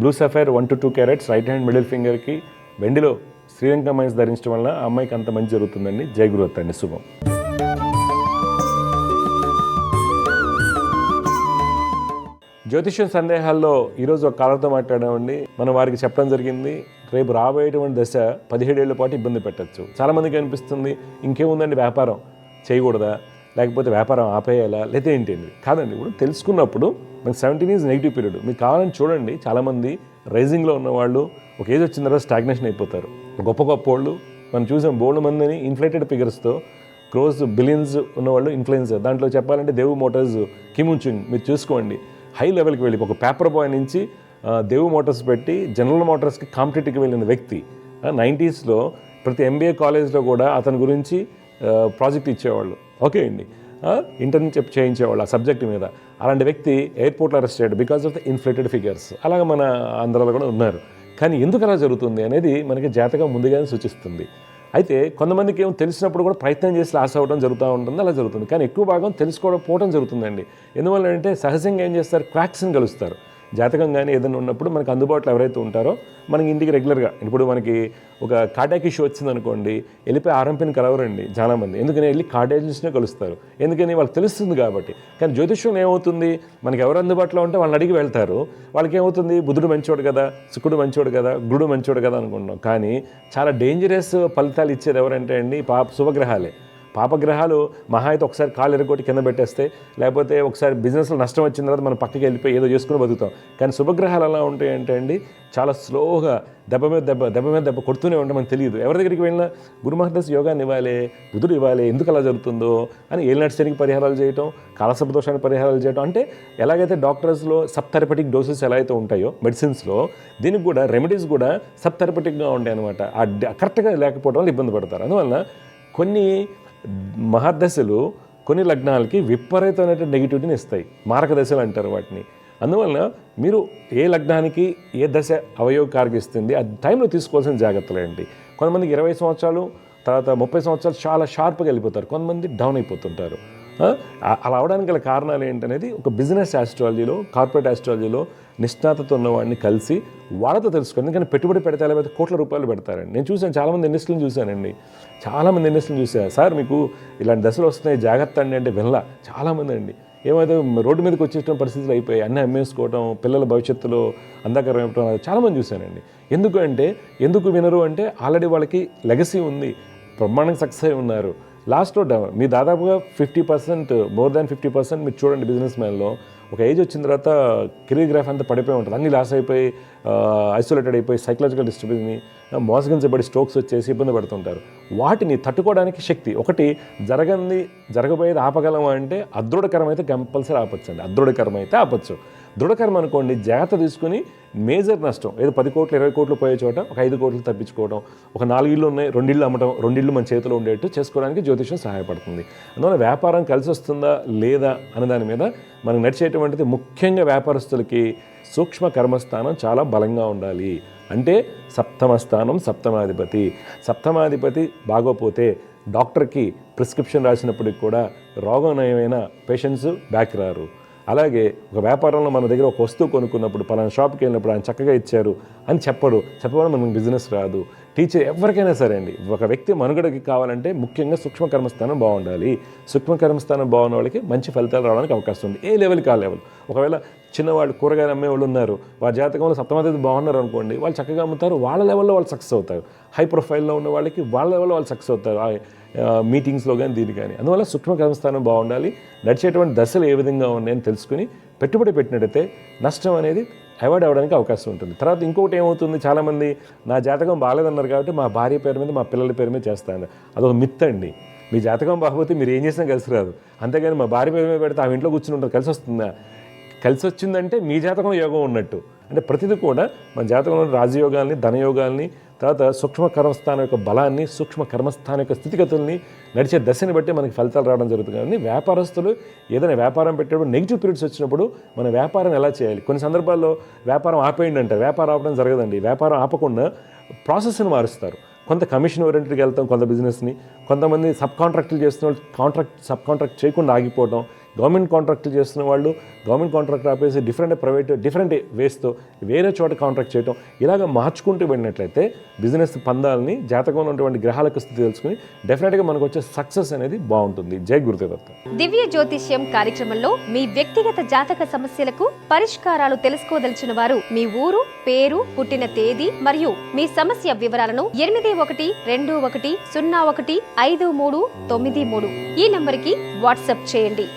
A: Blue sapphire 1 to 2 carats right hand middle ఫింగర్కి, వెండిలో శ్రీలంక మైన్స్ ధరించడం వల్ల అమ్మాయికి అంత మంచి జరుగుతుందండి. జై గురుదత్త అండి, శుభం. జ్యోతిష్యం సందేహాల్లో ఈరోజు ఒక కాలర్తో మాట్లాడామండి. మనం వారికి చెప్పడం జరిగింది, రేపు రాబోయేటువంటి దశ 17 ఏళ్ల పాటు ఇబ్బంది పెట్టచ్చు. చాలామందికి అనిపిస్తుంది ఇంకేముందండి వ్యాపారం చేయకూడదా, లేకపోతే వ్యాపారం ఆపేయాలా, లేదా ఏంటండి. కాదండి, ఇప్పుడు తెలుసుకున్నప్పుడు మనకి 17 is నెగిటివ్ పీరియడ్. మీకు కావాలని చూడండి, చాలామంది రైజింగ్లో ఉన్నవాళ్ళు ఒక ఏజ్ వచ్చిన తర్వాత స్టాగ్నేషన్ అయిపోతారు. గొప్ప వాళ్ళు మనం చూసాం, బోల్డ్ మందిని ఇన్ఫ్లేటెడ్ ఫిగర్స్తో క్రోస్ బిలియన్స్ ఉన్నవాళ్ళు ఇన్ఫ్లుయెన్సర్. దాంట్లో చెప్పాలంటే దేవు మోటార్స్ కిమ్ చుంగ్ మీరు చూసుకోండి, హై లెవెల్కి వెళ్ళి ఒక పేపర్ బాయ్ నుంచి దేవు మోటార్స్ పెట్టి జనరల్ మోటార్స్కి కాంపిటేటివ్కి వెళ్ళిన వ్యక్తి. 90స్లో ప్రతి MBA కాలేజ్లో కూడా అతని గురించి ప్రాజెక్ట్ ఇచ్చేవాళ్ళు. ఓకే అండి, ఇంటర్న్షిప్ చేయించేవాళ్ళు ఆ సబ్జెక్ట్ మీద. అలాంటి వ్యక్తి ఎయిర్పోర్ట్లో అరెస్ట్ అయ్యాడు because of the inflated figures. అలాగే మన ఆంధ్రాలో కూడా ఉన్నారు. కానీ ఎందుకు అలా జరుగుతుంది అనేది మనకి జాతకం ముందుగానే సూచిస్తుంది. అయితే కొంతమందికి ఏమో తెలిసినప్పుడు కూడా ప్రయత్నం చేసి లాస్ అవ్వడం జరుగుతూ ఉంటుంది, అలా జరుగుతుంది. కానీ ఎక్కువ భాగం తెలుసుకోవడం పోవడం జరుగుతుందండి. ఎందువల్ల అంటే సహజంగా ఏం చేస్తారు, క్రాక్స్ని కలుస్తారు. జాతకం కానీ ఏదైనా ఉన్నప్పుడు మనకు అందుబాటులో ఎవరైతే ఉంటారో మనకి ఇంటికి రెగ్యులర్గా, ఇప్పుడు మనకి ఒక కార్డియాక్ ఇష్యూ వచ్చిందనుకోండి, వెళ్ళిపోయి ఆర్ఎంపీని కలవరండి చాలామంది. ఎందుకని వెళ్ళి కార్డియాలజిస్ట్నే కలుస్తారు, ఎందుకని వాళ్ళకి తెలుస్తుంది కాబట్టి. కానీ జ్యోతిష్యం ఏమవుతుంది, మనకి ఎవరు అందుబాటులో ఉంటే వాళ్ళని అడిగి వెళ్తారు. వాళ్ళకి ఏమవుతుంది, బుధుడు మంచోడు కదా, శుక్రుడు మంచోడు కదా, గురుడు మంచోడు కదా అనుకుంటున్నాం. కానీ చాలా డేంజరస్ ఫలితాలు ఇచ్చేది ఎవరంటే అండి శుభగ్రహాలే. పాపగ్రహాలు మహా అయితే ఒకసారి కాళ్ళు ఎరగొట్టి కింద పెట్టేస్తే, లేకపోతే ఒకసారి బిజినెస్లో నష్టం వచ్చిన తర్వాత మనం పక్కకి వెళ్ళిపోయి ఏదో చేసుకుని బతుకుతాం. కానీ శుభగ్రహాలు ఎలా ఉంటాయంటే అండి చాలా స్లోగా దెబ్బ మీద దెబ్బ కొడుతూనే ఉంటే మనకు తెలియదు. ఎవరి దగ్గరికి వెళ్ళినా గురు మహర్దశ యోగాన్ని ఇవ్వాలి, బుధుడు ఇవ్వాలి, ఎందుకు అలా జరుగుతుందో అని ఏలినాటి శనికి పరిహారాలు చేయటం, కాలసర్ప దోషానికి పరిహారాలు చేయటం. అంటే ఎలాగైతే డాక్టర్స్లో సబ్థెరపటిక్ డోసెస్ ఎలా అయితే ఉంటాయో మెడిసిన్స్లో, దీనికి కూడా రెమెడీస్ కూడా సబ్థెరపటిక్గా ఉంటాయి అనమాట. కరెక్ట్గా లేకపోవడం వల్ల ఇబ్బంది పడతారు. అందువల్ల కొన్ని మహర్దశలు కొన్ని లగ్నాలకి విపరీతమైన నెగిటివిటీని ఇస్తాయి, మారక దశలు అంటారు వాటిని. అందువలన మీరు ఏ లగ్నానికి ఏ దశ అవయోగకారగిస్తుంది ఆ టైంలో తీసుకోవాల్సిన జాగ్రత్తలు ఏంటి. కొంతమందికి 20 సంవత్సరాలు తర్వాత 30 సంవత్సరాలు చాలా షార్ప్గా వెళ్ళిపోతారు, కొంతమంది డౌన్ అయిపోతుంటారు. అలా అవడానికి గల కారణాలు ఏంటనేది ఒక బిజినెస్ ఆస్ట్రాలజీలో, కార్పొరేట్ ఆస్ట్రాలజీలో నిష్ణాతతో ఉన్నవాడిని కలిసి వాళ్ళతో తెలుసుకోండి. ఎందుకంటే పెట్టుబడి పెడితే లేకపోతే కోట్ల రూపాయలు పెడతారండి. నేను చూసాను, చాలామంది ఇన్వెస్టర్లను చూశానండి, చాలామంది ఇన్వెస్టర్లను చూశాను. సార్ మీకు ఇలాంటి దశలు వస్తున్నాయి జాగ్రత్త అండి అంటే వినలా చాలామంది అండి. ఏమైతే రోడ్డు మీదకి వచ్చేసిన పరిస్థితులు అయిపోయి అన్నీ అమ్మేసుకోవడం, పిల్లల భవిష్యత్తులో అంధకారం అయిపోవడం చాలామంది చూశానండి. ఎందుకు వినరు అంటే ఆల్రెడీ వాళ్ళకి లెగసీ ఉంది, బ్రహ్మాండంగా సక్సెస్ అయి ఉన్నారు. లాస్ట్లో మీ దాదాపుగా 50%, మోర్ దాన్ 50% మీరు చూడండి బిజినెస్ మ్యాన్లో ఒక ఏజ్ వచ్చిన తర్వాత కెరీర్ గ్రాఫ్ అంతా పడిపోయి ఉంటుంది. అన్నీ లాస్ అయిపోయి ఐసోలేటెడ్ అయిపోయి సైకలాజికల్ డిస్టర్బెన్స్ని మోసగించబడి స్ట్రోక్స్ వచ్చేసి ఇబ్బంది పడుతుంటారు. వాటిని తట్టుకోవడానికి శక్తి ఒకటి జరగబోయేది ఆపగలమా అంటే అదృఢకరం అయితే కంపల్సరీ ఆపచ్చు అండి. అదృఢకరం అయితే ఆపచ్చు. దృఢకరం అనుకోండి జాగ్రత్త తీసుకుని మేజర్ నష్టం ఏదో 10 కోట్లు 20 కోట్లు పోయే చోట ఒక 5 కోట్లు తప్పించుకోవడం, ఒక 4 ఇళ్ళు ఉన్నాయి 2 ఇళ్ళు అమ్మటం, 2 ఇళ్ళు మన చేతిలో ఉండేట్టు చేసుకోవడానికి జ్యోతిషం సహాయపడుతుంది. అందువల్ల వ్యాపారం కలిసి వస్తుందా లేదా అనే దాని మీద మనకు నడిచేటువంటిది ముఖ్యంగా వ్యాపారస్తులకి సూక్ష్మ కర్మస్థానం చాలా బలంగా ఉండాలి. అంటే సప్తమ స్థానం సప్తమాధిపతి బాగోపోతే డాక్టర్కి ప్రిస్క్రిప్షన్ రాసినప్పటికి కూడా రోగం నయమైన పేషెంట్స్ బ్యాక్ రారు. అలాగే ఒక వ్యాపారంలో మన దగ్గర ఒక వస్తువు కొనుక్కున్నప్పుడు పలానా షాప్కి వెళ్ళినప్పుడు ఆయన చక్కగా ఇచ్చారు అని చెప్పడం మనకు బిజినెస్ రాదు. టీచర్ ఎవరికైనా సరే అండి, ఒక వ్యక్తి మనుగడకి కావాలంటే ముఖ్యంగా సూక్ష్మ కర్మస్థానం బాగుండాలి. సూక్ష్మ కర్మస్థానం బాగున్న వాళ్ళకి మంచి ఫలితాలు రావడానికి అవకాశం ఉంది, ఏ లెవెల్కి ఆ లెవెల్. ఒకవేళ చిన్నవాళ్ళు కూరగాయలు అమ్మే వాళ్ళు ఉన్నారు, వారి జాతకంలో సప్తమాధిపతి బాగున్నారు అనుకోండి, వాళ్ళు చక్కగా అమ్ముతారు, వాళ్ళ లెవెల్లో వాళ్ళు సక్సెస్ అవుతారు. హై ప్రొఫైల్లో ఉన్న వాళ్ళకి వాళ్ళ లెవెల్లో వాళ్ళు సక్సెస్ అవుతారు, మీటింగ్స్లో కానీ దీని కానీ. అందువల్ల సూక్ష్మ కర్మస్థానం బాగుండాలి. నడిచేటువంటి దశలు ఏ విధంగా ఉన్నాయని తెలుసుకుని పెట్టుబడి పెట్టినట్టయితే నష్టం అనేది అవాయిడ్ అవ్వడానికి అవకాశం ఉంటుంది. తర్వాత ఇంకొకటి ఏమవుతుంది, చాలామంది నా జాతకం బాగాలేదన్నారు కాబట్టి మా భార్య పేరు మీద మా పిల్లల పేరు మీద చేస్తాను, అదొక మిత్ అండి. మీ జాతకం బాగపోతే మీరు ఏం చేసినా కలిసి రాదు. అంతేగాని మా భార్య పేరు మీద పెడితే ఆమె ఇంట్లో కూర్చుని ఉంటారు, కలిసి వస్తుందా? కలిసి వచ్చిందంటే మీ జాతకంలో యోగం ఉన్నట్టు. అంటే ప్రతిదీ కూడా మన జాతకంలో రాజయోగాల్ని, ధనయోగాల్ని, తర్వాత సూక్ష్మ కర్మస్థానం యొక్క బలాన్ని, సూక్ష్మ కర్మస్థానం యొక్క స్థితిగతుల్ని, నడిచే దశని బట్టి మనకి ఫలితాలు రావడం జరుగుతుంది. కానీ వ్యాపారస్తులు ఏదైనా వ్యాపారం పెట్టేటప్పుడు నెగిటివ్ పీరియడ్స్ వచ్చినప్పుడు మన వ్యాపారం ఎలా చేయాలి? కొన్ని సందర్భాల్లో వ్యాపారం ఆపేయండి అంటారు, వ్యాపారం ఆపడం జరగదండి. వ్యాపారం ఆపకుండా ప్రాసెస్ని మారుస్తారు. కొంత కమిషన్ ఓరియంటెడ్కి వెళ్తాం కొంత బిజినెస్ని, కొంతమంది సబ్ కాంట్రాక్టులు చేస్తున్న వాళ్ళు సబ్ కాంట్రాక్ట్ చేయకుండా ఆగిపోవడం, గవర్నమెంట్ కాంట్రాక్టులు చేస్తున్న వాళ్ళు గవర్నమెంట్ కాంట్రాక్ట్ ఆపేసి డిఫరెంట్ వేస్తో వేరే చోట కాంట్రాక్ట్ చేయడం, ఇలాగ మార్చుకుంటూ వెళ్ళినట్లయితే బిజినెస్ పందాలని జాతకంలో ఉన్నటువంటి గ్రహాలకు స్థితి తెలుసుకుని డెఫినెట్గా మనకు వచ్చే సక్సెస్ అనేది బాగుంటుంది. జై గురుదేవత.
G: దివ్య జ్యోతిష్యం కార్యక్రమంలో మీ వ్యక్తిగత జాతక సమస్యలకు పరిష్కారాలు తెలుసుకోదలిచిన వారు మీ ఊరు, పేరు, పుట్టిన తేదీ మరియు మీ సమస్య వివరాలను 8121015393 ఈ నంబర్కి వాట్సాప్ చేయండి.